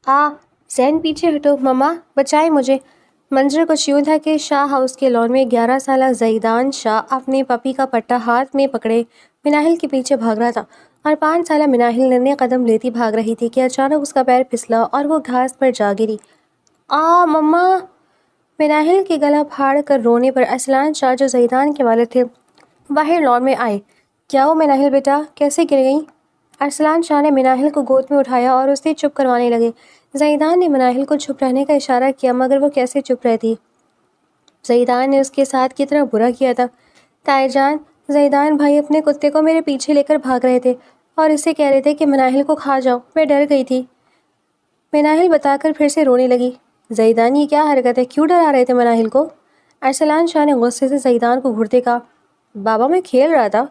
زین پیچھے ہٹو، مما بچائے مجھے۔ منظر کچھ یوں تھا کہ شاہ ہاؤس کے لان میں 11 سالہ زیدان شاہ اپنے پپی کا پٹا ہاتھ میں پکڑے مناہل کے پیچھے بھاگ رہا تھا، اور 5 سالہ مناہل ننھے قدم لیتی بھاگ رہی تھی کہ اچانک اس کا پیر پھسلا اور وہ گھاس پر جا گری۔ مما! مناہل کے گلا پھاڑ کر رونے پر ارسلان شاہ، جو زیدان کے والد تھے، باہر لان میں آئے۔ کیا ہو مناہل بیٹا، کیسے گر گئی؟ ارسلان شاہ نے مناہل کو گود میں اٹھایا اور اسے چپ کروانے لگے۔ زیدان نے مناہل کو چپ رہنے کا اشارہ کیا، مگر وہ کیسے چپ رہتی؟ زیدان نے اس کے ساتھ کتنا برا کیا تھا۔ تائی جان، زیدان بھائی اپنے کتے کو میرے پیچھے لے کر بھاگ رہے تھے اور اسے کہہ رہے تھے کہ مناہل کو کھا جاؤ، میں ڈر گئی تھی۔ مناہل بتا کر پھر سے رونے لگی۔ زیدان، یہ کیا حرکت ہے، کیوں ڈرا رہے تھے مناہل کو؟ ارسلان شاہ نے غصے سے زیدان کو گھورتے کہا۔ بابا میں کھیل رہا تھا،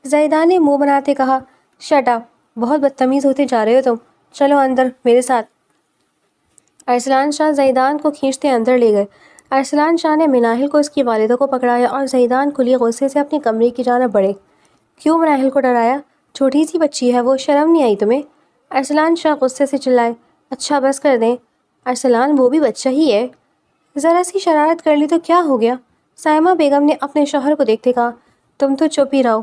زیدان نے منہ بناتے کہا۔ شٹ اپ، بہت بدتمیز ہوتے جا رہے ہو تم، چلو اندر میرے ساتھ۔ ارسلان شاہ زیدان کو کھینچتے اندر لے گئے۔ ارسلان شاہ نے مناہل کو اس کی والدہ کو پکڑایا اور زیدان کھلی غصے سے اپنے کمرے کی جانب بڑھے۔ کیوں مناہل کو ڈرایا؟ چھوٹی سی بچی ہے وہ، شرم نہیں آئی تمہیں؟ ارسلان شاہ غصے سے چلائے۔ اچھا بس کر دیں ارسلان، وہ بھی بچہ ہی ہے، ذرا سی شرارت کر لی تو کیا ہو گیا؟ سائمہ بیگم نے اپنے شوہر کو دیکھتے کہا۔ تم تو چپ ہی رہو،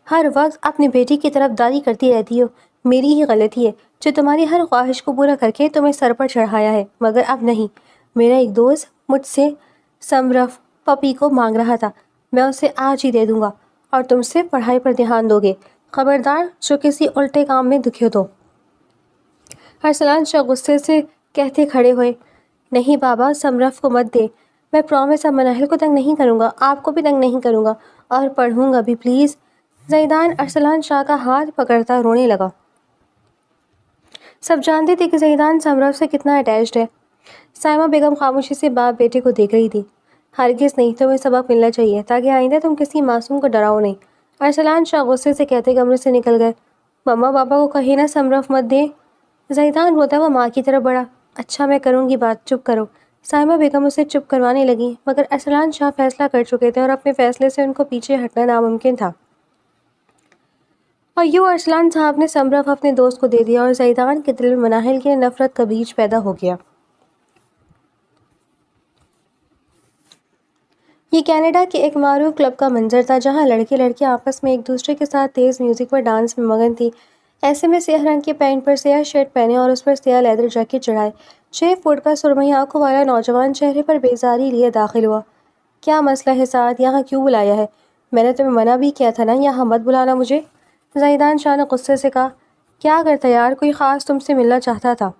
ہر وقت اپنی بیٹی کی طرف داری کرتی رہتی ہو۔ میری ہی غلطی ہے جو تمہاری ہر خواہش کو پورا کر کے تمہیں سر پر چڑھایا ہے، مگر اب نہیں۔ میرا ایک دوست مجھ سے سمرف پپی کو مانگ رہا تھا، میں اسے آج ہی دے دوں گا، اور تم سے پڑھائی پر دھیان دو گے۔ خبردار جو کسی الٹے کام میں دکھے تو۔ ارسلان شاہ غصے سے کہتے کھڑے ہوئے۔ نہیں بابا، سمرف کو مت دے، میں پرامس اب مناہل کو تنگ نہیں کروں گا، آپ کو بھی تنگ نہیں کروں گا، اور پڑھوں گا بھی پلیز۔ زیدان ارسلان شاہ کا ہاتھ پکڑتا رونے لگا۔ سب جانتے تھے کہ زیدان سمرف سے کتنا اٹیچڈ ہے۔ سائمہ بیگم خاموشی سے باپ بیٹے کو دیکھ رہی تھی۔ ہرگز نہیں، تمہیں سبق ملنا چاہیے تاکہ آئندہ تم کسی معصوم کو ڈراؤ نہیں۔ ارسلان شاہ غصے سے کہتے کمرے سے نکل گئے۔ مما پاپا کو کہیں نہ سمرف مت دے۔ زیدان روتا ہوا ماں کی طرف بڑھا۔ اچھا میں کروں گی بات، چپ کرو۔ سائمہ بیگم اسے چپ کروانے لگی، مگر ارسلان شاہ فیصلہ کر چکے تھے اور اپنے فیصلے سے ان کو پیچھے ہٹنا ناممکن تھا۔ اور یوں ارسلان صاحب نے سمرف اپنے دوست کو دے دیا اور زیدان کے دل میں مناہل کی نفرت کا بیج پیدا ہو گیا۔ یہ کینیڈا کے ایک معروف کلب کا منظر تھا، جہاں لڑکے لڑکیاں آپس میں ایک دوسرے کے ساتھ تیز میوزک پر ڈانس میں مگن تھی۔ ایسے میں سیاہ رنگ کے پینٹ پر سیاہ شرٹ پہنے اور اس پر سیاہ لیدر جیکٹ چڑھائے 6 فٹ کا سرمئی آنکھوں والا نوجوان چہرے پر بیزاری لیے داخل ہوا۔ کیا مسئلہ ہے سعد، یہاں کیوں بلایا ہے؟ میں نے تمہیں منع بھی کیا تھا نا، یہاں مت بلانا مجھے۔ زیدان شاہ نے غصے سے کہا۔ کیا کرتا یار، کوئی خاص تم سے ملنا چاہتا تھا؟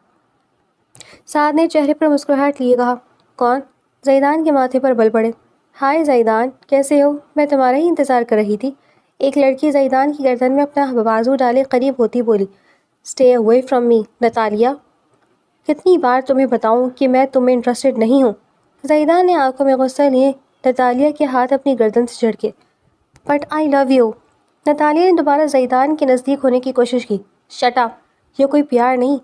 سعد نے چہرے پر مسکراہٹ لیے کہا۔ کون؟ زیدان کے ماتھے پر بل پڑے۔ ہائے زیدان، کیسے ہو؟ میں تمہارا ہی انتظار کر رہی تھی۔ ایک لڑکی زیدان کی گردن میں اپنا بازو ڈالے قریب ہوتی بولی۔ Stay away from me Natalia, کتنی بار تمہیں بتاؤں کہ میں تم میں انٹرسٹڈ نہیں ہوں؟ زیدان نے آنکھوں میں غصہ لیے نتالیہ کے ہاتھ اپنی گردن سے جھڑکے۔ But I love you. Natalia نے دوبارہ زیدان کے نزدیک ہونے کی کوشش کی۔ شٹ اپ، یہ کوئی پیار نہیں،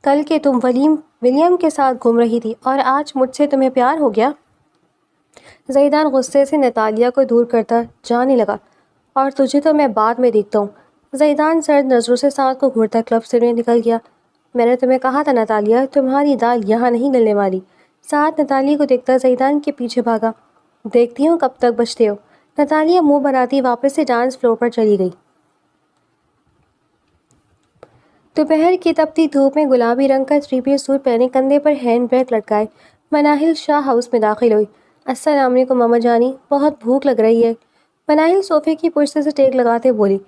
کل کے تم ولیم کے ساتھ گھوم رہی تھی اور آج مجھ سے تمہیں پیار ہو گیا۔ زیدان غصے سے نتالیہ کو دور کرتا جانے لگا۔ اور تجھے تو میں بعد میں دیکھتا ہوں۔ زیدان سرد نظروں سے سعد کو گھورتا کلب سے نکل گیا۔ میں نے تمہیں کہا تھا نتالیہ، تمہاری دال یہاں نہیں گلنے والی۔ سعد نتالیہ کو دیکھتا زیدان کے پیچھے بھاگا۔ دیکھتی ہوں کب تک بچتے ہو۔ نتالیہ منہ بناتی واپس سے ڈانس فلور پر چلی گئی۔ دوپہر کی تپتی دھوپ میں گلابی رنگ کا 3 پیس سوٹ پہنے، کندھے پر ہینڈ بیگ لٹکائے، مناہل شاہ ہاؤس میں داخل ہوئی۔ السلام علیکم ماما جانی، بہت بھوک لگ رہی ہے۔ مناہل صوفے کی پشت سے ٹیک لگاتے بولی۔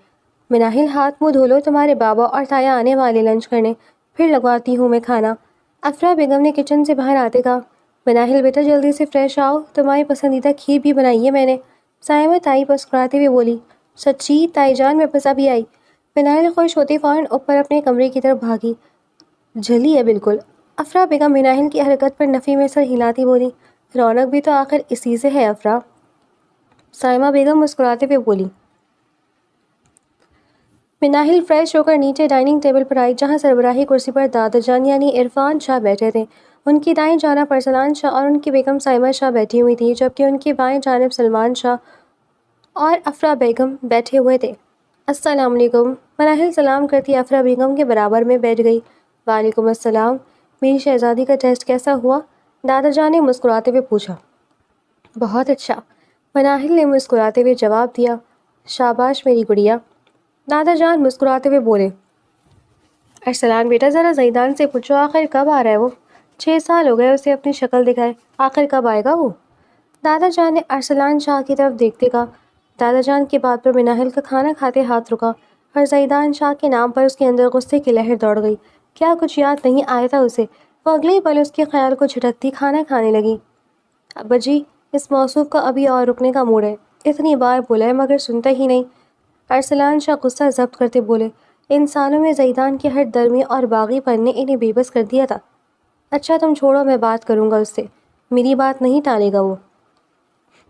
مناہل ہاتھ منہ دھو لو، تمہارے بابا اور تایا آنے والے لنچ کرنے، پھر لگواتی ہوں میں کھانا۔ افرا بیگم نے کچن سے باہر آتے کہا۔ مناہل بیٹا جلدی سے فریش آؤ، تمہاری پسندیدہ کھیر بھی بنائی ہے میں نے۔ سائمہ تائی مسکراتے ہوئے بولی۔ سچی تائی جان، میں بس ابھی آئی۔ مناہل خوش ہوتی فوراً اوپر اپنے کمرے کی طرف بھاگی۔ جھلی ہے بالکل۔ افرا بیگم مناہل کی حرکت پر نفی میں سر ہلاتی بولی۔ رونق بھی تو آخر اسی سے ہے افرا۔ سائمہ بیگم مسکراتے ہوئے بولی۔ مناہل فریش ہو کر نیچے ڈائننگ ٹیبل پر آئی، جہاں سربراہی کرسی پر دادا جان یعنی عرفان شاہ بیٹھے تھے۔ ان کی دائیں جانب ارسلان شاہ اور ان کی بیگم سائمہ شاہ بیٹھی ہوئی تھیں، جبکہ ان کی بائیں جانب سلمان شاہ اور افرا بیگم بیٹھے ہوئے تھے۔ السلام علیکم۔ مناہل سلام کرتی افرا بیگم کے برابر میں بیٹھ گئی۔ وعلیکم السلام۔ میری شہزادی کا ٹیسٹ کیسا ہوا؟ دادا جان نے مسکراتے ہوئے پوچھا۔ بہت اچھا، مناہل نے مسکراتے ہوئے جواب دیا۔ شاباش میری گڑیا، دادا جان مسکراتے ہوئے بولے۔ ارسلان بیٹا ذرا زیدان سے پوچھو آخر کب آ رہا ہے وہ؟ 6 سال ہو گئے اسے اپنی شکل دکھائے، آخر کب آئے گا وہ؟ دادا جان نے ارسلان شاہ کی طرف دیکھتے کہا۔ دادا جان کی بات پر مناہل کا کھانا کھاتے ہاتھ رکا اور زیدان شاہ کے نام پر اس کے اندر غصے کی لہر دوڑ گئی۔ کیا کچھ یاد نہیں آیا تھا اسے؟ وہ اگلے ہی پل اس کے خیال کو جھٹکتی کھانا کھانے لگی۔ ابا جی، اس موصوف کا ابھی اور رکنے کا موڈ ہے، اتنی بار بولا ہے مگر سنتا ہی نہیں۔ ارسلان شاہ غصہ ضبط کرتے بولے۔ ان سالوں میں زیدان کے ہر درمی اور باغی پن نے انہیں بے بس کر دیا تھا۔ اچھا تم چھوڑو، میں بات کروں گا اس سے، میری بات نہیں ٹالے گا وہ۔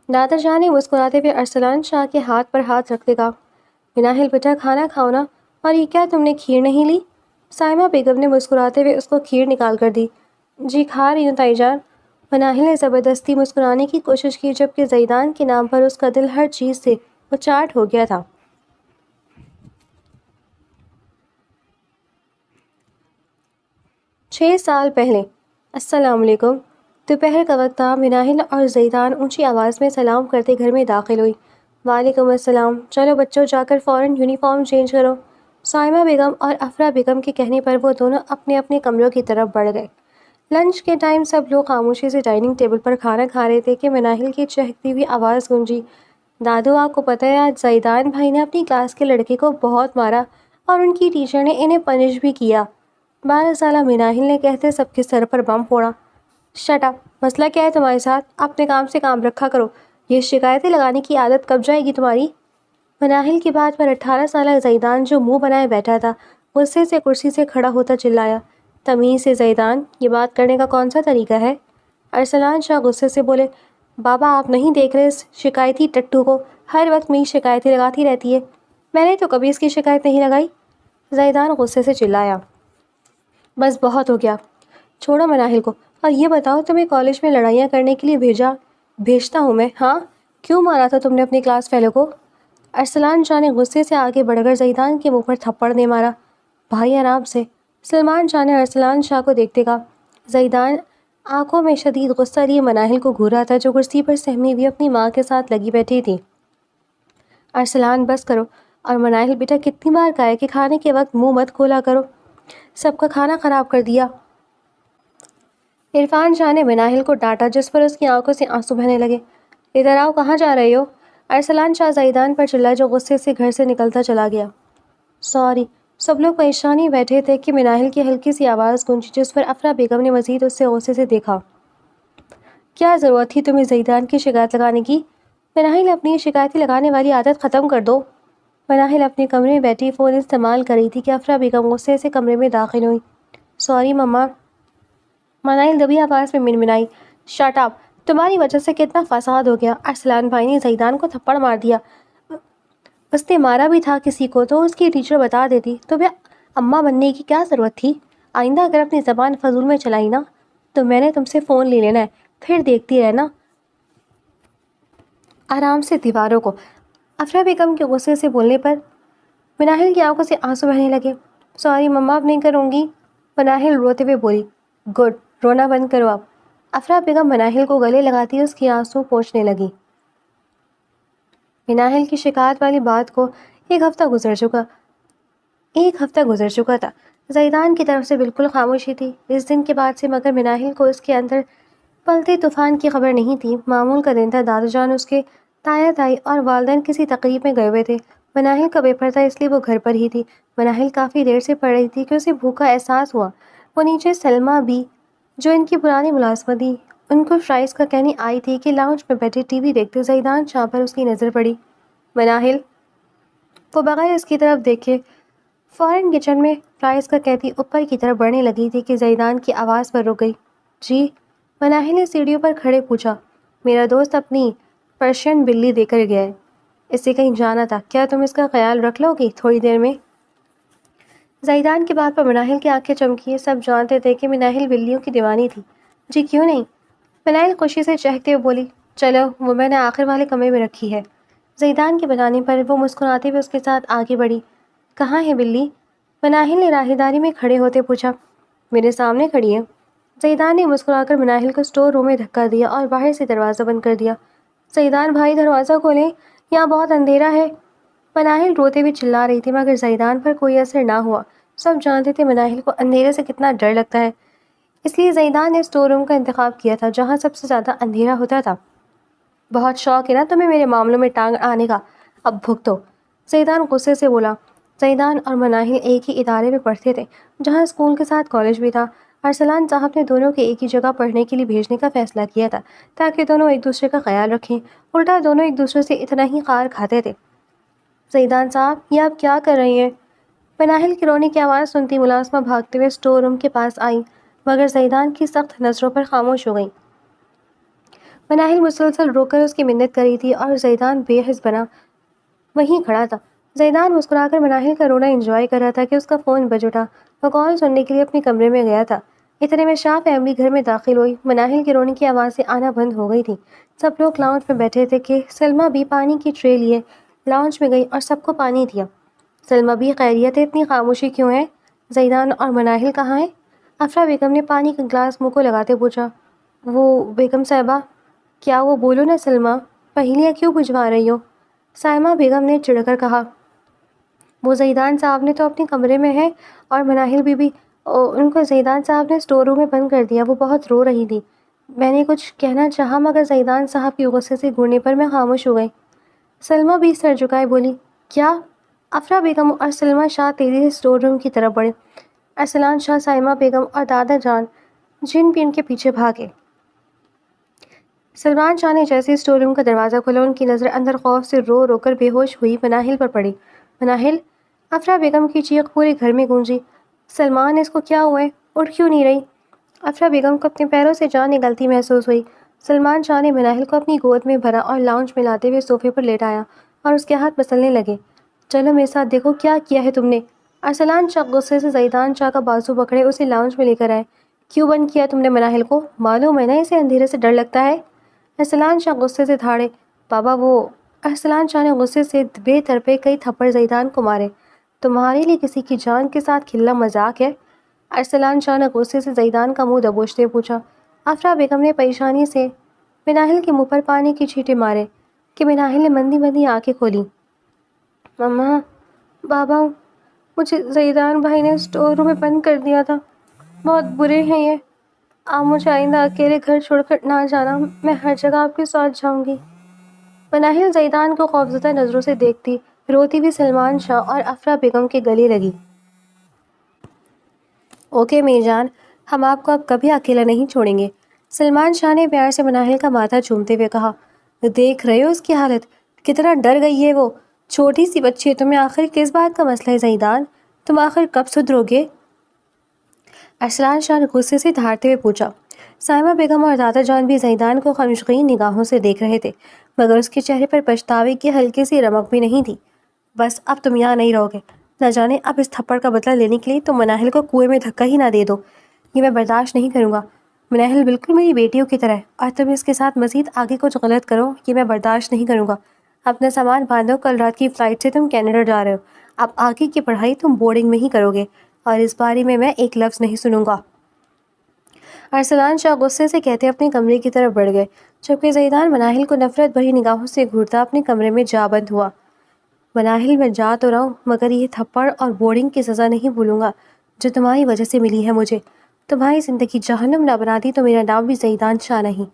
دادا جان نے مسکراتے ہوئے ارسلان شاہ کے ہاتھ پر ہاتھ رکھتے کہا۔ مناہل بیٹا کھانا کھاؤ نا، اور یہ کیا تم نے کھیر نہیں لی؟ سائمہ بیگم نے مسکراتے ہوئے اس کو کھیر نکال کر دی۔ جی کھا رہی ہوں تائی جان۔ مناہل نے زبردستی مسکرانے کی کوشش کی جبکہ زیدان کے نام پر اس کا دل ہر چیز سے اچاٹ ہو گیا تھا۔ 6 سال پہلے۔ السلام علیکم۔ دوپہر کا وقت تھا۔ مناہل اور زیدان اونچی آواز میں سلام کرتے گھر میں داخل ہوئی۔ وعلیکم السلام۔ چلو بچوں جا کر فوراً یونیفارم چینج کرو۔ سائمہ بیگم اور افرا بیگم کے کہنے پر وہ دونوں اپنے اپنے کمروں کی طرف بڑھ گئے۔ لنچ کے ٹائم سب لوگ خاموشی سے ڈائننگ ٹیبل پر کھانا کھا رہے تھے کہ مناہل کی چہکتی ہوئی آواز گونجی۔ دادو آپ کو پتہ ہے آج زیدان بھائی نے اپنی کلاس کے لڑکے کو بہت مارا اور ان کی ٹیچر نے انہیں پنش بھی کیا۔ 12 سالہ مناہل نے کہتے سب کے سر پر بم پھوڑا۔ شٹ اپ، مسئلہ کیا ہے تمہارے ساتھ؟ اپنے کام سے کام رکھا کرو، یہ شکایتیں لگانے کی عادت کب جائے گی تمہاری؟ مناہل کی بات پر 18 سالہ زیدان جو منہ بنائے بیٹھا تھا غصے سے کرسی سے کھڑا ہوتا چلایا۔ تمیز سے زیدان، یہ بات کرنے کا کون سا طریقہ ہے؟ ارسلان شاہ غصے سے بولے۔ بابا آپ نہیں دیکھ رہے اس شکایتی ٹٹو کو؟ ہر وقت میری شکایتیں لگاتی رہتی ہے۔ میں نے تو کبھی اس کی شکایت نہیں لگائی، زیدان غصے سے چلایا۔ بس بہت ہو گیا، چھوڑو مناہل کو، اور یہ بتاؤ تمہیں کالج میں لڑائیاں کرنے کے لیے بھیجتا ہوں میں، ہاں؟ کیوں مارا تھا تم نے اپنی کلاس فیلو کو؟ ارسلان شاہ نے غصے سے آگے بڑھ کر زیدان کے منہ پر تھپڑ دے مارا۔ بھائی آرام سے، سلمان شاہ نے ارسلان شاہ کو دیکھتے کہا۔ زیدان آنکھوں میں شدید غصہ لیے مناہل کو گھورا تھا جو کرسی پر سہمی ہوئی اپنی ماں کے ساتھ لگی بیٹھی تھی۔ ارسلان بس کرو، اور مناہل بیٹا کتنی بار کہا ہے کہ کھانے کے وقت منہ مت کھولا کرو، سب کا کھانا خراب کر دیا۔ عرفان شاہ نے مناہل کو ڈانٹا جس پر اس کی آنکھوں سے آنسو بہنے لگے۔ ادھر آؤ، کہاں جا رہے ہو؟ ارسلان شاہ زیدان پر چلا جو غصے سے گھر سے نکلتا چلا گیا۔ سوری۔ سب لوگ پریشانی بیٹھے تھے کہ مناہل کی ہلکی سی آواز گونجی جس پر افرا بیگم نے مزید اس سے غصے سے دیکھا۔ کیا ضرورت تھی تمہیں زیدان کی شکایت لگانے کی؟ مناہل اپنی شکایتیں لگانے والی عادت ختم کر دو۔ مناہل اپنے کمرے میں بیٹھی فون استعمال کر رہی تھی کہ افرا بیگم غصے سے کمرے میں داخل ہوئی۔ سوری مما، مناہل دبی آواز میں منمنائی۔ شٹ اپ، تمہاری وجہ سے کتنا فساد ہو گیا۔ ارسلان بھائی نے زیدان کو تھپڑ مار دیا۔ اس نے مارا بھی تھا کسی کو تو اس کی ٹیچر بتا دیتی، تمہیں اماں بننے کی کیا ضرورت تھی؟ آئندہ اگر اپنی زبان فضول میں چلائی نا تو میں نے تم سے فون لے لینا ہے، پھر دیکھتی رہنا آرام سے دیواروں کو۔ افرا بیگم کے غصے سے بولنے پر مناہل کی آنکھوں سے آنسو بہنے لگے۔ سوری مما، اب نہیں کروں گی، مناہل روتے ہوئے بولی۔ گڈ، رونا بند کرو اب۔ افرا بیگم مناہل کو گلے لگاتی اس کی آنسو پوچھنے لگی۔ مناہل کی شکایت والی بات کو ایک ہفتہ گزر چکا تھا۔ زیدان کی طرف سے بالکل خاموشی تھی اس دن کے بعد سے، مگر مناہل کو اس کے اندر پلتے طوفان کی خبر نہیں تھی۔ معمول کا دن تھا، دادا جان، اس کے تایا تائی اور والدین کسی تقریب میں گئے ہوئے تھے۔ مناہل کا پیپر تھا اس لیے وہ گھر پر ہی تھی۔ مناہل کافی دیر سے پڑھ رہی تھی کہ اسے بھوک کا احساس ہوا۔ وہ نیچے سلمیٰ بی جو ان کی پرانی ملازمت تھی، ان کو فرائز کا کہنے آئی تھی کہ لاؤنج میں بیٹھے ٹی وی دیکھتے زیدان شاہ پر اس کی نظر پڑی۔ مناہل، وہ بغیر اس کی طرف دیکھے فوراً کچن میں فرائز کا کہتی اوپر کی طرف بڑھنے لگی تھی کہ زیدان کی آواز پر رک گئی۔ جی؟ مناہل نے سیڑھیوں پر کھڑے پوچھا۔ میرا دوست اپنی پرشین بلی دے کر گیا ہے، اسے کہیں جانا تھا، کیا تم اس کا خیال رکھ لو گی تھوڑی دیر میں؟ زیدان کی بات پر مناہل کی آنکھیں چمکی۔ سب جانتے تھے کہ مناہل بلیوں کی دیوانی تھی۔ جی کیوں نہیں؟ مناہل خوشی سے چہکتے ہوئے بولی۔ چلو، وہ میں نے آخر والے کمرے میں رکھی ہے۔ زیدان کے بتانے پر وہ مسکراتے ہوئے اس کے ساتھ آگے بڑھی۔ کہاں ہے بلی؟ مناہل نے راہداری میں کھڑے ہوتے پوچھا۔ میرے سامنے کھڑی ہے۔ زیدان نے مسکرا کر مناہل کو اسٹور روم میں دھکا دیا اور باہر سے دروازہ بند کر دیا۔ زیدان بھائی دروازہ کھولیں، یہاں بہت اندھیرا ہے۔ مناہل روتے ہوئے چلا رہی تھی مگر زیدان پر کوئی اثر نہ ہوا۔ سب جانتے تھے مناہل کو اندھیرے سے کتنا ڈر لگتا ہے، اس لیے زیدان نے اسٹور روم کا انتخاب کیا تھا جہاں سب سے زیادہ اندھیرا ہوتا تھا۔ بہت شوق ہے نا تمہیں میرے معاملوں میں ٹانگ آنے کا، اب بھگتو، زیدان غصے سے بولا۔ زیدان اور مناہل ایک ہی ادارے میں پڑھتے تھے جہاں اسکول کے ساتھ کالج بھی تھا۔ ارسلان صاحب نے دونوں کے ایک ہی جگہ پڑھنے کے لیے بھیجنے کا فیصلہ کیا تھا تاکہ دونوں ایک دوسرے کا خیال رکھیں، الٹا دونوں ایک دوسرے سے اتنا ہی خار کھاتے تھے۔ زیدان صاحب یہ آپ کیا کر رہی ہیں؟ مناہل کی رونے کی آواز سنتی ملازمہ بھاگتے ہوئے اسٹور روم کے پاس آئی مگر زیدان کی سخت نظروں پر خاموش ہو گئیں۔ مناہل مسلسل رو کر اس کی منت کری تھی اور زیدان بے حس بنا وہیں کھڑا تھا۔ زیدان مسکرا کر مناہل کا رونا انجوائے کر رہا تھا کہ اس کا فون بج اٹھا۔ وہ کال سننے کے لیے اپنے کمرے میں گیا تھا۔ اتنے میں شاہ فیملی گھر میں داخل ہوئی۔ مناہل کے رونے کی آوازیں آنا بند ہو گئی تھی۔ سب لوگ لاؤنج میں بیٹھے تھے کہ سلمیٰ بھی پانی کی ٹرے لیے لاؤنج میں گئی اور سب کو پانی دیا۔ سلمیٰ بھی خیریت ہے، اتنی خاموشی کیوں ہے؟ زیدان اور مناہل کہاں ہیں؟ افرا بیگم نے پانی کا گلاس منہ کو لگاتے پوچھا۔ وہ بیگم صاحبہ، کیا وہ بولو نا سلمیٰ، پہیلیاں کیوں بجھوا رہی ہو؟ سائمہ بیگم نے چڑھ کر کہا۔ وہ زیدان صاحب نے تو اپنے کمرے میں ہے اور مناہل بھی ان کو زیدان صاحب نے اسٹور روم میں بند کر دیا، وہ بہت رو رہی تھی۔ میں نے کچھ کہنا چاہا مگر زیدان صاحب کی غصے سے گھورنے پر میں خاموش ہو گئی۔ سلمیٰ بھی سر جھکائے بولی، کیا؟ افرا بیگم اور سلمیٰ شاہ تیزی سے اسٹور روم کی طرف بڑھے۔ ارسلان شاہ، سائمہ بیگم اور دادا جان جن بھی ان کے پیچھے بھاگے۔ سلمان شاہ نے جیسے اسٹور روم کا دروازہ کھولا ان کی نظر اندر خوف سے رو رو کر بے ہوش ہوئی مناہل پر پڑی۔ مناہل! افرا بیگم کی چیخ پورے گھر میں گونجی۔ سلمان، اس کو کیا ہوا ہے؟ اٹھ کیوں نہیں رہی؟ افرا بیگم کو اپنے پیروں سے جان نکلتی محسوس ہوئی۔ سلمان شاہ نے مناہل کو اپنی گود میں بھرا اور لاؤنج میں لاتے ہوئے صوفے پر لیٹایا اور اس کے ہاتھ مسلنے لگے۔ چلو میرے ساتھ دیکھو کیا کیا ہے تم نے۔ ارسلان شاہ غصے سے زیدان شاہ کا بازو پکڑے اسے لاؤنج میں لے کر آئے۔ کیوں بند کیا تم نے مناہل کو؟ معلوم ہے نا اسے اندھیرے سے ڈر لگتا ہے۔ ارسلان شاہ غصے سے دھاڑے۔ بابا وہ… ارسلان شاہ نے غصے سے بے ترپے کئی تھپڑ زیدان کو مارے۔ تمہارے لیے کسی کی جان کے ساتھ کھیلنا مذاق ہے؟ ارسلان شاہ نے غصے سے زیدان کا منہ دبوچتے پوچھا۔ افرا بیگم نے پریشانی سے مناہل کے منہ پر پانی کی چھینٹے مارے کہ مناہل نے مندی مندی آنکھیں کھولیں۔ مما، بابا، مجھے زیدان بھائی نے اسٹور روم میں بند کر دیا تھا، بہت برے ہیں یہ، آپ مجھے آئندہ اکیلے گھر چھوڑ کر نہ جانا، میں ہر جگہ آپ کے ساتھ جاؤں گی۔ مناہل زیدان کو خوفزدہ نظروں سے دیکھتی روتی ہوئی سلمان شاہ اور افرا بیگم کے گلے لگی۔ اوکے میری جان، ہم آپ کو اب کبھی اکیلا نہیں چھوڑیں گے، سلمان شاہ نے پیار سے مناہل کا ماتھا چومتے ہوئے کہا۔ دیکھ رہے ہو اس کی حالت، کتنا ڈر گئی ہے وہ، چھوٹی سی بچی ہے، تمہیں آخر کس بات کا مسئلہ ہے زیدان؟ تم آخر کب سدھرو گے؟ ارسلان شاہ نے غصے سے دھاڑتے ہوئے پوچھا۔ سائمہ بیگم اور دادا جان بھی زیدان کو غمگین نگاہوں سے دیکھ رہے تھے مگر اس کے چہرے پر پچھتاوے کی ہلکی سی رمق بھی نہیں تھی۔ بس اب تم یہاں نہیں رہو گے، نہ جانے اب اس تھپڑ کا بدلہ لینے کے لیے تم مناہل کو کنویں میں دھکا ہی نہ دے دو، یہ میں برداشت نہیں کروں گا۔ مناہل بالکل میری بیٹیوں کی طرح ہے اور تم اس کے ساتھ مزید آگے کچھ غلط کرو یہ میں برداشت نہیں کروں گا۔ اپنا سامان باندھو، کل رات کی فلائٹ سے تم کینیڈا جا رہے ہو، اب آگے کی پڑھائی تم بورڈنگ میں ہی کرو گے اور اس بارے میں ایک لفظ نہیں سنوں گا۔ ارسلان شاہ غصے سے کہتے اپنے کمرے کی طرف بڑھ گئے جبکہ زیدان مناہل کو نفرت بھری نگاہوں سے گھورتا اپنے کمرے میں جا بند ہوا۔ مناہل، میں جا تو رہا ہوں مگر یہ تھپڑ اور بورڈنگ کی سزا نہیں بھولوں گا جو تمہاری وجہ سے ملی ہے مجھے۔ تمہاری زندگی جہنم نہ بنا دی تو میرا نام بھی زیدان شاہ نہیں۔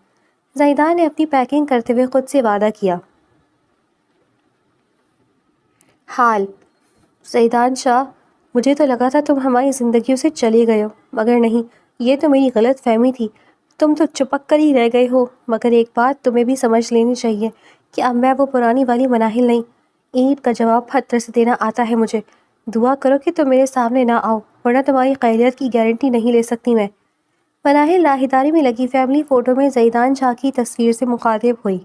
زیدان نے اپنی پیکنگ کرتے ہوئے خود سے وعدہ کیا۔ حال زیدان شاہ، مجھے تو لگا تھا تم ہماری زندگیوں سے چلے گئے ہو مگر نہیں، یہ تو میری غلط فہمی تھی، تم تو چپک کر ہی رہ گئے ہو۔ مگر ایک بات تمہیں بھی سمجھ لینی چاہیے کہ اب میں وہ پرانی والی مناہل نہیں، اینٹ کا جواب پتھر سے دینا آتا ہے مجھے۔ دعا کرو کہ تم میرے سامنے نہ آؤ ورنہ تمہاری خیریت کی گارنٹی نہیں لے سکتی میں۔ مناہل راہداری میں لگی فیملی فوٹو میں زیدان شاہ کی تصویر سے مخاطب ہوئی۔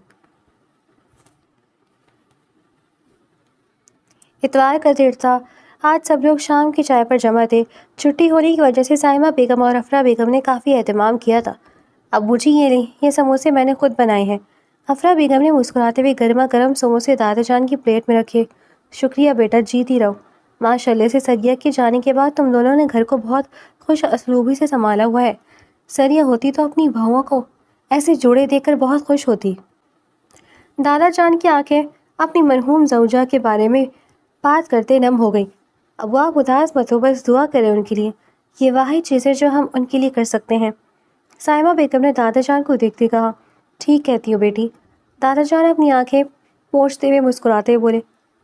اتوار کا دن تھا، آج سب لوگ شام کی چائے پر جمع تھے۔ چھٹی ہونے کی وجہ سے سائمہ بیگم اور افرا بیگم نے کافی اہتمام کیا تھا۔ ابو جی یہ لیں، یہ سموسے میں نے خود بنائے ہیں۔ افرا بیگم نے مسکراتے ہوئے گرما گرم سموسے دادا جان کی پلیٹ میں رکھے۔ شکریہ بیٹا، جیتی رہو، ماشاءاللہ سے سرگیہ کے جانے کے بعد تم دونوں نے گھر کو بہت خوش اسلوبی سے سنبھالا ہوا ہے۔ سریہ ہوتی تو اپنی بہوؤں کو ایسے جوڑے دیکھ کر بہت خوش ہوتی۔ دادا جان کی آنکھیں اپنی مرحوم زوجہ کے بارے میں بات کرتے نم ہو گئی۔ اب آپ اداس مت ہو، بس دعا کریں ان کے لیے، یہ واحد چیز ہے جو ہم ان کے لیے کر سکتے ہیں۔ سائمہ بیگم نے دادا جان کو دیکھتے کہا، ٹھیک کہتی ہو بیٹی۔ دادا جان اپنی آنکھیں پوچھتے ہوئے مسکراتے ہوئے بولے،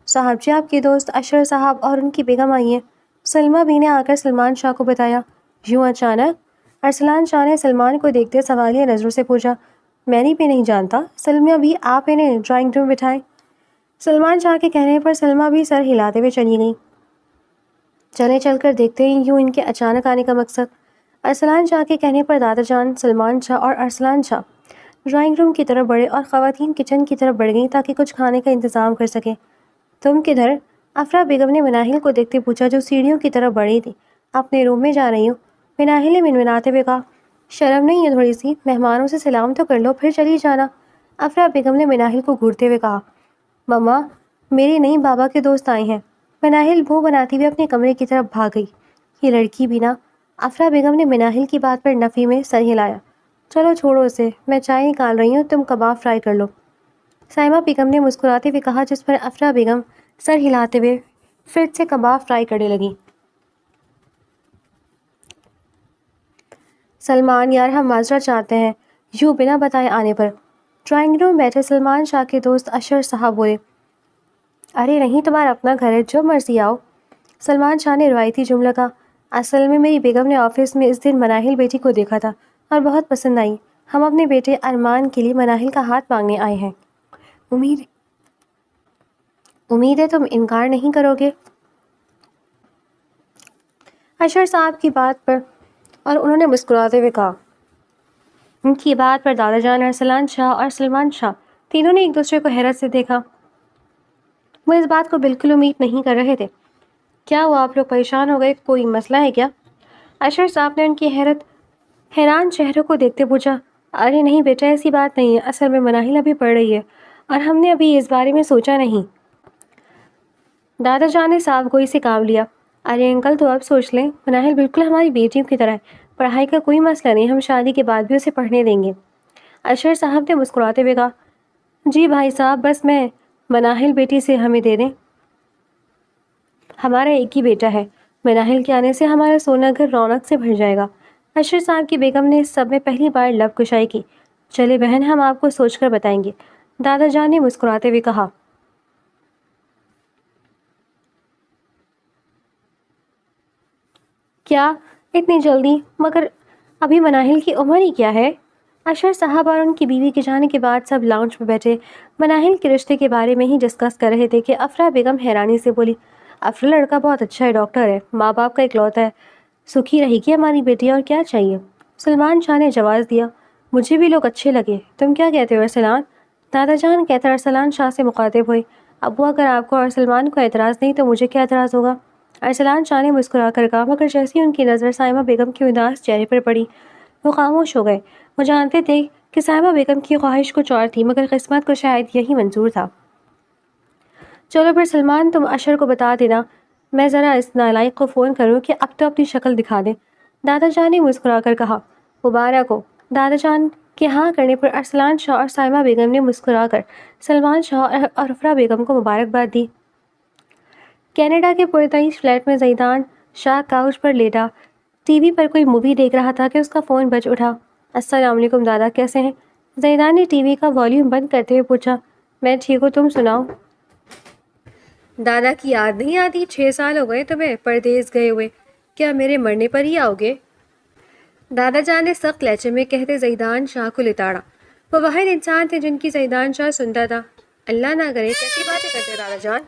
صاحب جی آپ کے دوست اشرف صاحب اور ان کی بیگم آئی ہیں۔ سلمہ بی نے آ کر سلمان شاہ کو بتایا۔ یوں اچانک؟ ارسلان شاہ نے سلمان کو دیکھتے سوالیہ نظروں سے پوچھا، میں بھی نہیں جانتا۔ سلمہ بھی آپ انہیں ڈرائنگ روم بٹھائیں۔ سلمان شاہ کے کہنے پر سلمہ بھی سر ہلاتے ہوئے چلی گئی۔ چلیں چل کر دیکھتے ہیں یوں ان کے اچانک آنے کا مقصد۔ ارسلان شاہ کے کہنے پر دادا جان، سلمان شاہ اور ارسلان شاہ ڈرائنگ روم کی طرف بڑھے اور خواتین کچن کی طرف بڑھ گئیں تاکہ کچھ کھانے کا انتظام کر سکیں۔ تم کدھر؟ افرا بیگم نے مناہل کو دیکھتے پوچھا جو سیڑھیوں کی طرف بڑھی تھی۔ اپنے روم میں جا رہی ہوں، مناہل نے منمناتے ہوئے کہا۔ شرم نہیں ہے تھوڑی سی؟ مہمانوں سے سلام تو کر لو پھر چلی جانا۔ افرا بیگم نے مناہل کو گھورتے ہوئے کہا۔ مما، میرے نہیں بابا کے دوست آئے ہیں۔ مناہل منہ بناتی ہوئے اپنے کمرے کی طرف بھاگ گئی۔ یہ لڑکی بھی نا۔ افرا بیگم نے مناہل کی بات پر نفی میں سر ہلایا۔ چلو چھوڑو اسے، میں چائے نکال رہی ہوں، تم کباب فرائی کر لو۔ سائمہ بیگم نے مسکراتے ہوئے کہا، جس پر افرا بیگم سر ہلاتے ہوئے پھر سے کباب فرائی کرنے لگی۔ سلمان یار ہم معذرت چاہتے ہیں یوں بنا بتائے آنے پر۔ ڈرائنگ روم بیٹھے سلمان شاہ کے دوست اشرف صاحب بولے، ارے نہیں، تمہارا اپنا گھر ہے، جو مرضی آؤ۔ سلمان شاہ نے روایتی جملہ کہا، اصل میں میری بیگم نے آفس میں اس دن مناہل بیٹی کو دیکھا تھا اور بہت پسند آئی۔ ہم اپنے بیٹے ارمان کے لیے مناہل کا ہاتھ مانگنے آئے ہیں۔ امید ہے تم انکار نہیں کرو گے۔ اشرف صاحب کی بات پر اور انہوں نے مسکراتے ہوئے کہا۔ ان کی بات پر دادا جان، ارسلان شاہ اور سلمان شاہ تینوں نے ایک دوسرے کو حیرت سے دیکھا۔ وہ اس بات کو بالکل امید نہیں کر رہے تھے۔ کیا ہوا، آپ لوگ پریشان ہو گئے؟ کوئی مسئلہ ہے کیا؟ اشرف صاحب نے ان کی حیران چہروں کو دیکھتے پوچھا۔ ارے نہیں بیٹا، ایسی بات نہیں ہے، اصل میں مناہل ابھی پڑھ رہی ہے اور ہم نے ابھی اس بارے میں سوچا نہیں۔ دادا جان نے صاف گوئی سے کام لیا۔ ارے انکل تو اب سوچ لیں، مناہل بالکل ہماری بیٹیوں کی طرح ہے، پڑھائی کا کوئی مسئلہ نہیں، ہم شادی کے بعد بھی اسے پڑھنے دیں گے۔ اشرف صاحب نے مسکراتے ہوئے کہا، جی بھائی صاحب، بس میں مناہل بیٹی سے ہمیں دے دیں، ہمارا ایک ہی بیٹا ہے، مناہل کے آنے سے ہمارا سونا گھر رونق سے بھر جائے گا۔ اشرف صاحب کی بیگم نے اس سب میں پہلی بار لب کشائی کی۔ چلے بہن، ہم آپ کو سوچ کر بتائیں گے، دادا جان نے مسکراتے ہوئے کہا۔ کیا اتنی جلدی؟ مگر ابھی مناہل کی عمر ہی کیا ہے؟ اشرف صاحب اور ان کی بیوی کے جانے کے بعد سب لاؤنج میں بیٹھے مناہل کے رشتے کے بارے میں ہی ڈسکس کر رہے تھے کہ افرا بیگم حیرانی سے بولی، افرا لڑکا بہت اچھا ہے، ڈاکٹر ہے، ماں باپ کا اکلوتا ہے، سکھی رہے گی ہماری بیٹی، اور کیا چاہیے؟ سلمان شاہ نے جواز دیا، مجھے بھی لوگ اچھے لگے، تم کیا کہتے ہو ارسلان؟ دادا جان کہتا ارسلان شاہ سے مخاطب ہوئے، ابو اگر آپ کو اور سلمان کو اعتراض نہیں تو مجھے کیا اعتراض ہوگا؟ ارسلان شاہ نے مسکرا کر کہا، مگر جیسی ان کی نظر سائمہ بیگم کے اداس چہرے پر پڑی وہ خاموش ہو گئے۔ وہ جانتے تھے کہ سائمہ بیگم کی خواہش کچھ اور تھی، مگر قسمت کو شاید یہی منظور تھا۔ چلو پھر سلمان، تم اشر کو بتا دینا، میں ذرا اس نالائق کو فون کروں کہ اب تو اپنی شکل دکھا دیں۔ دادا جان نے مسکرا کر کہا، مبارک ہو۔ دادا جان کے ہاں کرنے پر ارسلان شاہ اور سائمہ بیگم نے مسکرا کر سلمان شاہ اور افرا بیگم کو مبارکباد دی۔ کینیڈا کے پرتعیش فلیٹ میں زیدان شاہ کاؤچ پر لیٹا ٹی وی پر کوئی مووی دیکھ رہا تھا کہ اس کا فون بج اٹھا۔ السلام علیکم دادا، کیسے ہیں؟ زیدان نے ٹی وی کا والیوم بند کرتے ہوئے پوچھا۔ میں ٹھیک ہوں، تم سناؤ؟ دادا کی یاد نہیں آتی؟ 6 سال ہو گئے تمہیں پردیس گئے ہوئے، کیا میرے مرنے پر ہی آؤ گے؟ دادا جان نے سخت لہجے میں کہتے زیدان شاہ کو لتاڑا۔ وہ واحد انسان تھے جن کی زیدان شاہ سنتا تھا۔ اللہ نہ کرے، کیسی باتیں کرتے دادا جان؟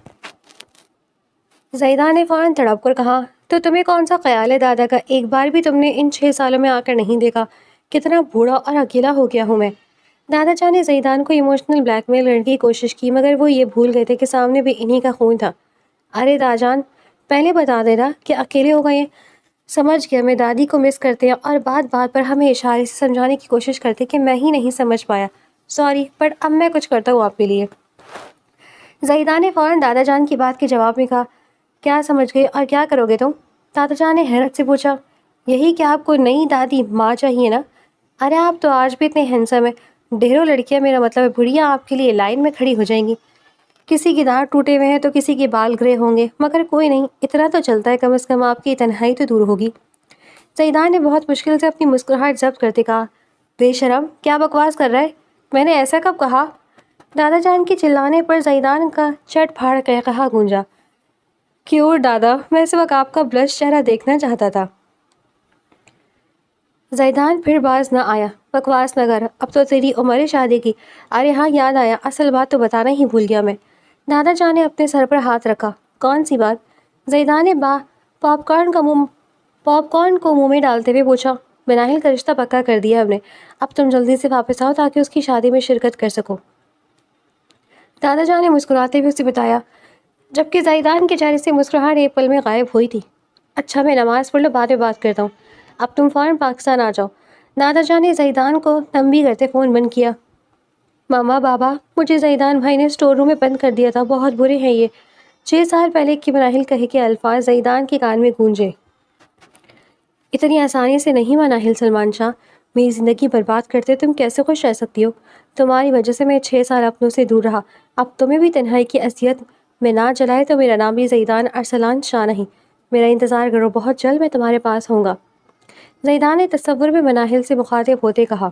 زیدان نے فوراً تڑپ کر کہا، تو تمہیں کون سا خیال ہے دادا کا؟ ایک بار بھی تم نے ان 6 سالوں میں آ کر نہیں دیکھا، کتنا بوڑھا اور اکیلا ہو گیا ہوں میں۔ دادا جان نے زیدان کو ایموشنل بلیک میل کرنے کی کوشش کی، مگر وہ یہ بھول گئے تھے کہ سامنے بھی انہی کا خون تھا۔ ارے دادا جان، پہلے بتا دینا کہ اکیلے ہو گئے ہیں۔ سمجھ گیا، میں دادی کو مس کرتے ہیں اور بات بات پر ہمیں اشارے سے سمجھانے کی کوشش کرتے کہ میں ہی نہیں سمجھ پایا، سوری، بٹ اب میں کچھ کرتا ہوں آپ کے لیے۔ زیدان نے فوراً دادا جان کی بات کے جواب میں کہا، کیا سمجھ گئے اور کیا کرو گے تم؟ دادا جان نے حیرت سے پوچھا۔ یہی کہ آپ کو نئی دادی ماں چاہیے نا؟ ارے آپ تو آج بھی اتنے ہینسم ہیں، ڈھیروں لڑکیاں، میرا مطلب ہے بڑھیا آپ کے لیے لائن میں کھڑی ہو جائیں گی۔ کسی کے دانت ٹوٹے ہوئے ہیں تو کسی کے بال گرے ہوں گے، مگر کوئی نہیں، اتنا تو چلتا ہے، کم از کم آپ کی تنہائی تو دور ہوگی۔ زیدان نے بہت مشکل سے اپنی مسکراہٹ ضبط کرتے کہا، بے شرم، کیا بکواس کر رہا ہے؟ میں نے ایسا کب کہا؟ دادا جان کے چلانے پر زیدان کا چٹ پھاڑ کہا گونجا۔ کیوں دادا، میں اس وقت آپ کا بلش چہرہ دیکھنا چاہتا تھا۔ زیدان پھر باز نہ آیا، بکواس نہ کر، اب تو تیری عمر ہے شادی کی۔ ارے ہاں یاد آیا، اصل بات تو بتانا ہی بھول گیا میں۔ دادا جان نے اپنے سر پر ہاتھ رکھا۔ کون سی بات؟ زیدان نے پاپ کارن کو منہ میں ڈالتے ہوئے پوچھا۔ مناہل کا رشتہ پکا کر دیا ہم نے، اب تم جلدی سے واپس آؤ تاکہ اس کی شادی میں شرکت کر سکو۔ دادا جان نے مسکراتے ہوئے اسے بتایا، جبکہ زیدان کے چہرے سے مسکراہٹ ایک پل میں غائب ہوئی تھی۔ اچھا میں نماز پڑھ لو، بعد میں بات کرتا ہوں، اب تم فوراً پاکستان آ جاؤ۔ دادا جان نے زیدان کو تنبیہ کرتے فون بند کیا۔ ماما بابا، مجھے زیدان بھائی نے اسٹور روم میں بند کر دیا تھا، بہت برے ہیں یہ۔ 6 سال پہلے کی مناہل کہے کے الفاظ زیدان کے کان میں گونجے۔ اتنی آسانی سے نہیں مناہل سلمان شاہ، میری زندگی برباد کرتے تم کیسے خوش رہ سکتی ہو؟ تمہاری وجہ سے میں 6 سال اپنوں سے دور رہا، اب تمہیں بھی تنہائی کی اذیت میں نہ جلائے تو میرا نام بھی زیدان ارسلان شاہ نہیں۔ میرا انتظار کرو، بہت جلد میں تمہارے پاس ہوں گا۔ زیدان نے تصور میں مناہل سے مخاطب ہوتے کہا،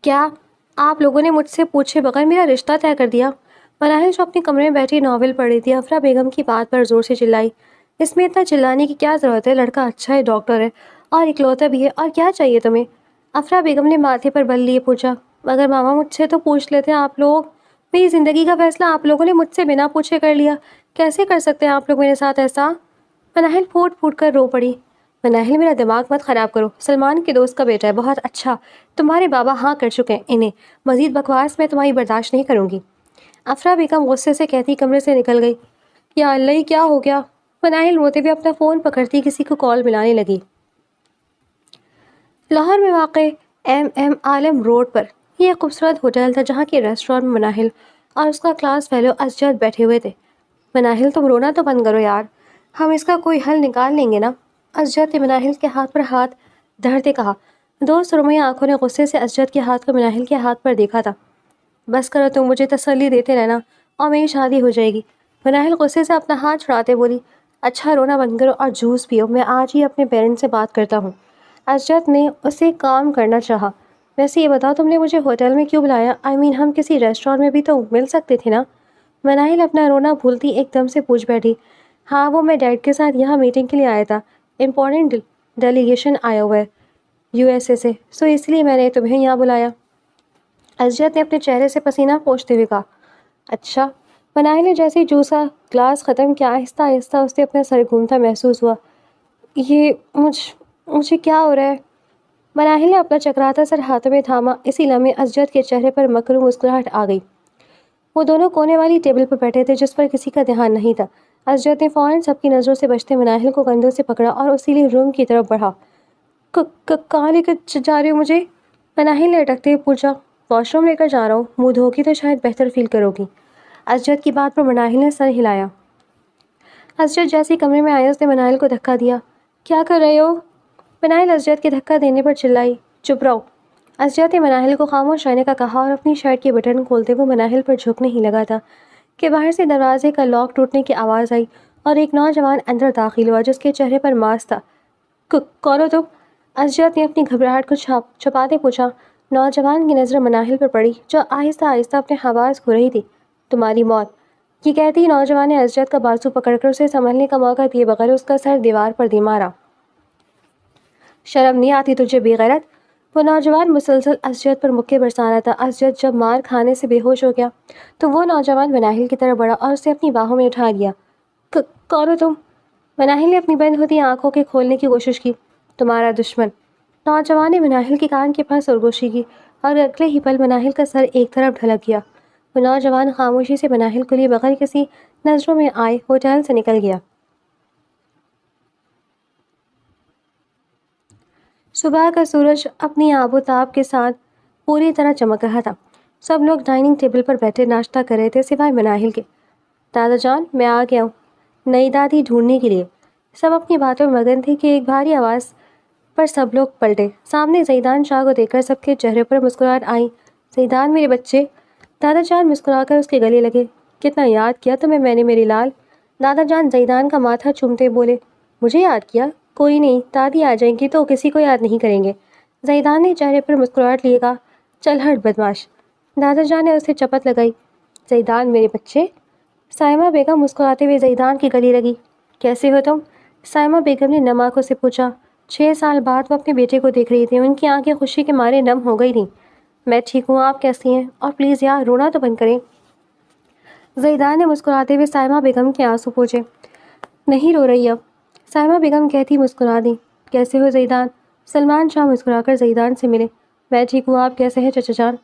کیا آپ لوگوں نے مجھ سے پوچھے بغیر میرا رشتہ طے کر دیا؟ مناہل جو اپنے کمرے میں بیٹھی ناول پڑھ رہی تھی، افرا بیگم کی بات پر زور سے چلائی، اس میں اتنا چلانے کی کیا ضرورت ہے؟ لڑکا اچھا ہے، ڈاکٹر ہے اور اکلوتا بھی ہے، اور کیا چاہیے تمہیں؟ افرا بیگم نے ماتھے پر بل لیے پوچھا۔ مگر ماما مجھ سے تو پوچھ لیتے آپ لوگ، میری زندگی کا فیصلہ آپ لوگوں نے مجھ سے بنا پوچھے کر لیا، کیسے کر سکتے ہیں آپ لوگ میرے ساتھ ایسا؟ مناہل پھوٹ پھوٹ کر رو پڑی۔ مناہل میرا دماغ مت خراب کرو، سلمان کے دوست کا بیٹا ہے، بہت اچھا، تمہارے بابا ہاں کر چکے ہیں انہیں، مزید بکواس میں تمہاری برداشت نہیں کروں گی۔ افرا بیگم غصے سے کہتی کمرے سے نکل گئی۔ یا اللہ، ہی کیا ہو گیا؟ مناہل روتے ہوئے اپنا فون پکڑتی کسی کو کال ملانے لگی۔ لاہور میں واقع ایم عالم روڈ پر یہ ایک خوبصورت ہوٹل تھا جہاں کے ریسٹورانٹ میں مناہل اور اس کا کلاس فیلو اسجد بیٹھے ہوئے تھے۔ مناہل تم رونا تو بند کرو یار، ہم اس کا کوئی حل نکال لیں گے نا؟ اسجد نے مناہل کے ہاتھ پر ہاتھ دھرتے کہا۔ دو سرمئی آنکھوں نے غصے سے اسجد کے ہاتھ کو مناہل کے ہاتھ پر دیکھا تھا۔ بس کرو تم، مجھے تسلی دیتے رہنا اور میری شادی ہو جائے گی۔ مناہل غصے سے اپنا ہاتھ چھڑاتے بولی، اچھا رونا بند کرو اور جوس پیو، میں آج ہی اپنے پیرنٹس سے بات کرتا ہوں۔ اسجد نے اسے کام کرنا چاہا۔ ویسے یہ بتاؤ تم نے مجھے ہوٹل میں کیوں بلایا؟ ہم کسی ریسٹورانٹ میں بھی تو مل سکتے تھے نا؟ مناہل اپنا رونا بھولتی ایک دم سے پوچھ بیٹھی۔ ہاں وہ میں ڈیڈ کے ساتھ یہاں میٹنگ کے لیے آیا تھا، امپورٹنٹ ڈیلیگیشن آیا ہوا ہے USA سے، سو اس لیے میں نے تمہیں یہاں بلایا۔ اسجد نے اپنے چہرے سے پسینہ پوچھتے ہوئے کہا، اچھا۔ مناہل نے جیسے جوسا گلاس ختم کیا، آہستہ آہستہ اسے اپنا سر گھومتا محسوس ہوا۔ یہ مجھے کیا ہو رہا ہے؟ مناہل نے اپنا چکراتا سر ہاتھوں میں تھاما، اسی لمحے اسجد کے چہرے پر مکرو مسکراہٹ آ گئی۔ وہ دونوں کونے والی ٹیبل پر بیٹھے تھے جس پر کسی کا دھیان نہیں تھا۔ اسجد نے فوراً سب کی نظروں سے بچتے مناہل کو کندھوں سے پکڑا اور اسی لیے روم کی طرف بڑھا۔ کہاں لے کر جا رہے ہو مجھے؟ مناہل نے اٹکتے ہوئے پوچھا۔ واش روم لے کر جا رہا ہوں، منہ دھو کے تو شاید بہتر فیل کرو گی۔ اسجد کی بات پر مناہل نے سر ہلایا۔ اسجد جیسے ہی کمرے میں آیا اس نے مناہل کو دھکا دیا۔ کیا کر رہے ہو؟ مناہل اسجد کے دھکا دینے پر چلائی۔ چپ رہو۔ اسجد نے مناہل کو خاموش رہنے کا کہا اور اپنی شرٹ کے بٹن کھولتے ہوئے مناہل پر جھکنے ہی لگا تھا کہ باہر سے دروازے کا لاک ٹوٹنے کی آواز آئی اور ایک نوجوان اندر داخل ہوا جس کے چہرے پر ماسک تھا۔ کون ہو تم؟ اسجد نے اپنی گھبراہٹ کو چھپاتے پوچھا۔ نوجوان کی نظر مناہل پر پڑی جو آہستہ آہستہ اپنے حواس کھو رہی تھی۔ تمہاری موت، یہ کہتی ہی نوجوان نے اسجد کا بازو پکڑ کر اسے سنبھلنے کا موقع دیے بغیر اس کا سر دیوار پر دے مارا۔ شرم نہیں آتی تجھے بے غیرت؟ وہ نوجوان مسلسل اسجد پر مکے برسا رہا تھا۔ اسجد جب مار کھانے سے بے ہوش ہو گیا تو وہ نوجوان مناہل کی طرف بڑھا اور اسے اپنی باہوں میں اٹھا لیا۔ کون ہو تم؟ مناہل نے اپنی بند ہوتی آنکھوں کے کھولنے کی کوشش کی۔ تمہارا دشمن، نوجوان نے مناہل کے کان کے پاس سرگوشی کی اور اگلے ہی پل مناہل کا سر ایک طرف ڈھلک گیا۔ وہ نوجوان خاموشی سے مناہل کو لیے بغیر کسی نظروں میں آئے ہوٹل سے نکل گیا۔ صبح کا سورج اپنی آب و تاب کے ساتھ پوری طرح چمک رہا تھا۔ سب لوگ ڈائننگ ٹیبل پر بیٹھے ناشتہ کر رہے تھے سوائے مناہل کے۔ دادا جان، میں آ گیا ہوں۔ نئی دادی ڈھونڈنے کے لیے۔ سب اپنی باتوں میں مگن تھے کہ ایک بھاری آواز پر سب لوگ پلٹے۔ سامنے زیدان شاہ کو دیکھ کر سب کے چہرے پر مسکراہٹ آئی۔ زیدان میرے بچے، دادا جان مسکرا کر اس کے گلے لگے۔ کتنا یاد کیا تمہیں میں نے میرے لال۔ دادا جان زیدان کا ماتھا چومتے بولے، مجھے یاد کیا؟ کوئی نہیں، دادی آ جائیں گی تو کسی کو یاد نہیں کریں گے۔ زیدان نے چہرے پر مسکراہٹ لیے کہا، چل ہٹ بدماش۔ دادا جان نے اسے چپت لگائی۔ زیدان میرے بچے۔ سائمہ بیگم مسکراتے ہوئے زیدان کی گلی لگی۔ کیسے ہو تم؟ سائمہ بیگم نے نم آنکھوں سے پوچھا۔ 6 سال بعد وہ اپنے بیٹے کو دیکھ رہی تھی، ان کی آنکھیں خوشی کے مارے نم ہو گئی تھیں۔ میں ٹھیک ہوں، آپ کیسی ہیں؟ اور پلیز یار رونا تو بند کریں۔ زیدان نے مسکراتے ہوئے سائمہ بیگم کے آنسو پوچھے۔ نہیں رو رہی اب، سائمہ بیگم کہتی مسکرا دی۔ کیسے ہو زیدان؟ سلمان شاہ مسکرا کر زیدان سے ملے۔ میں ٹھیک ہوں، آپ کیسے ہیں چچا جان؟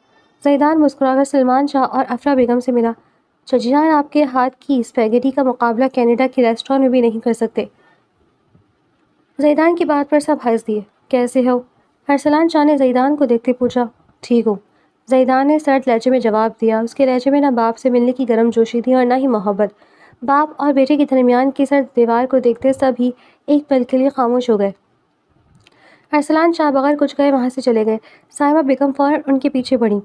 زیدان مسکرا کر سلمان شاہ اور افرا بیگم سے ملا۔ چچا جان آپ کے ہاتھ کی اسپیگیٹی کا مقابلہ کینیڈا کی ریسٹورانٹ میں بھی نہیں کر سکتے۔ زیدان کی بات پر سب ہنس دیے۔ کیسے ہو؟ ارسلان شاہ نے زیدان کو دیکھتے پوچھا۔ ٹھیک ہوں، زیدان نے سرد لہجے میں جواب دیا۔ اس کے لہجے میں نہ باپ سے ملنے کی گرم جوشی تھی اور نہ ہی محبت۔ باپ اور بیٹے کے درمیان کی سرد دیوار کو دیکھتے سب ہی ایک پل کے لیے خاموش ہو گئے۔ ارسلان شاہ بغیر کچھ کہے وہاں سے چلے گئے۔ سائمہ بیگم فوراً ان کے پیچھے بڑھی۔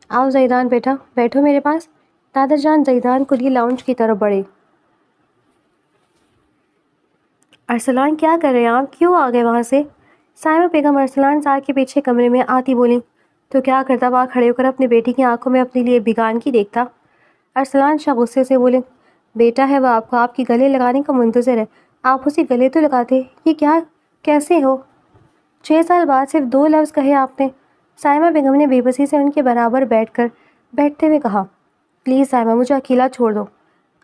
آؤ زیدان بیٹا، بیٹھو میرے پاس۔ دادا جان زیدان کو لیے لاؤنج کی طرف بڑھے۔ ارسلان کیا کر رہے ہیں آپ؟ کیوں آ گئے وہاں سے؟ سائمہ بیگم ارسلان شاہ کے پیچھے کمرے میں آتی بولی۔ تو کیا کرتا وہاں کھڑے ہو کر اپنی بیٹی کی آنکھوں میں اپنے لیے بیگانگی دیکھتا؟ ارسلان شاہ غصے سے بولے، بیٹا ہے وہ آپ کو، آپ کی گلے لگانے کا منتظر ہے، آپ اسے گلے تو لگاتے۔ یہ کیا، کیسے ہو؟ 6 سال بعد صرف 2 لفظ کہے آپ نے۔ سائمہ بیگم نے بے بسی سے ان کے برابر بیٹھتے ہوئے کہا، پلیز سائمہ مجھے اکیلا چھوڑ دو۔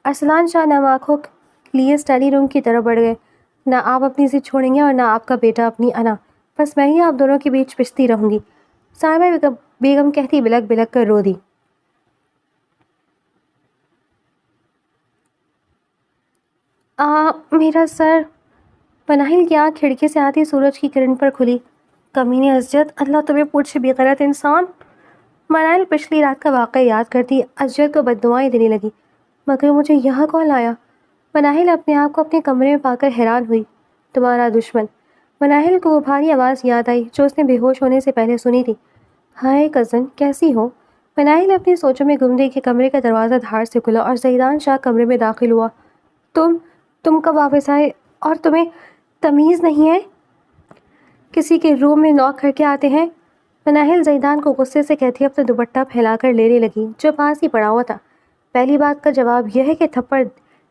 ارسلان شاہ نم آنکھوں لیے اسٹڈی روم کی طرف بڑھ گئے۔ نہ آپ اپنی ضد چھوڑیں گے اور نہ آپ کا بیٹا اپنی انا، بس میں ہی آپ دونوں کے بیچ پستی رہوں گی۔ سائمہ بیگم کہتی بلک بلک کر رو دی۔ میرا سر۔ مناہل کی آنکھ کھڑکی سے آتی سورج کی کرن پر کھلی۔ کمینے اسجد، اللہ تمہیں پوچھے بے غیرت انسان۔ مناہل پچھلی رات کا واقعہ یاد کرتی اسجد کو بددعائیں دینے لگی۔ مگر مجھے یہاں کون لایا؟ مناہل اپنے آپ کو اپنے کمرے میں پا کر حیران ہوئی۔ تمہارا دشمن۔ مناہل کو وہ بھاری آواز یاد آئی جو اس نے بے ہوش ہونے سے پہلے سنی تھی۔ ہائے کزن، کیسی ہو؟ مناہل اپنی سوچوں میں گم رہی کہ کمرے کا دروازہ دھاڑ سے کھلا اور زیدان شاہ کمرے میں داخل ہوا۔ تم کب واپس آئے اور تمہیں تمیز نہیں ہے؟ کسی کے روم میں نوک کر کے آتے ہیں۔ مناہل زیدان کو غصے سے کہتی اپنا دوپٹہ پھیلا کر لینے لگی جو پاس ہی پڑا ہوا تھا۔ پہلی بات کا جواب یہ ہے کہ تھپڑ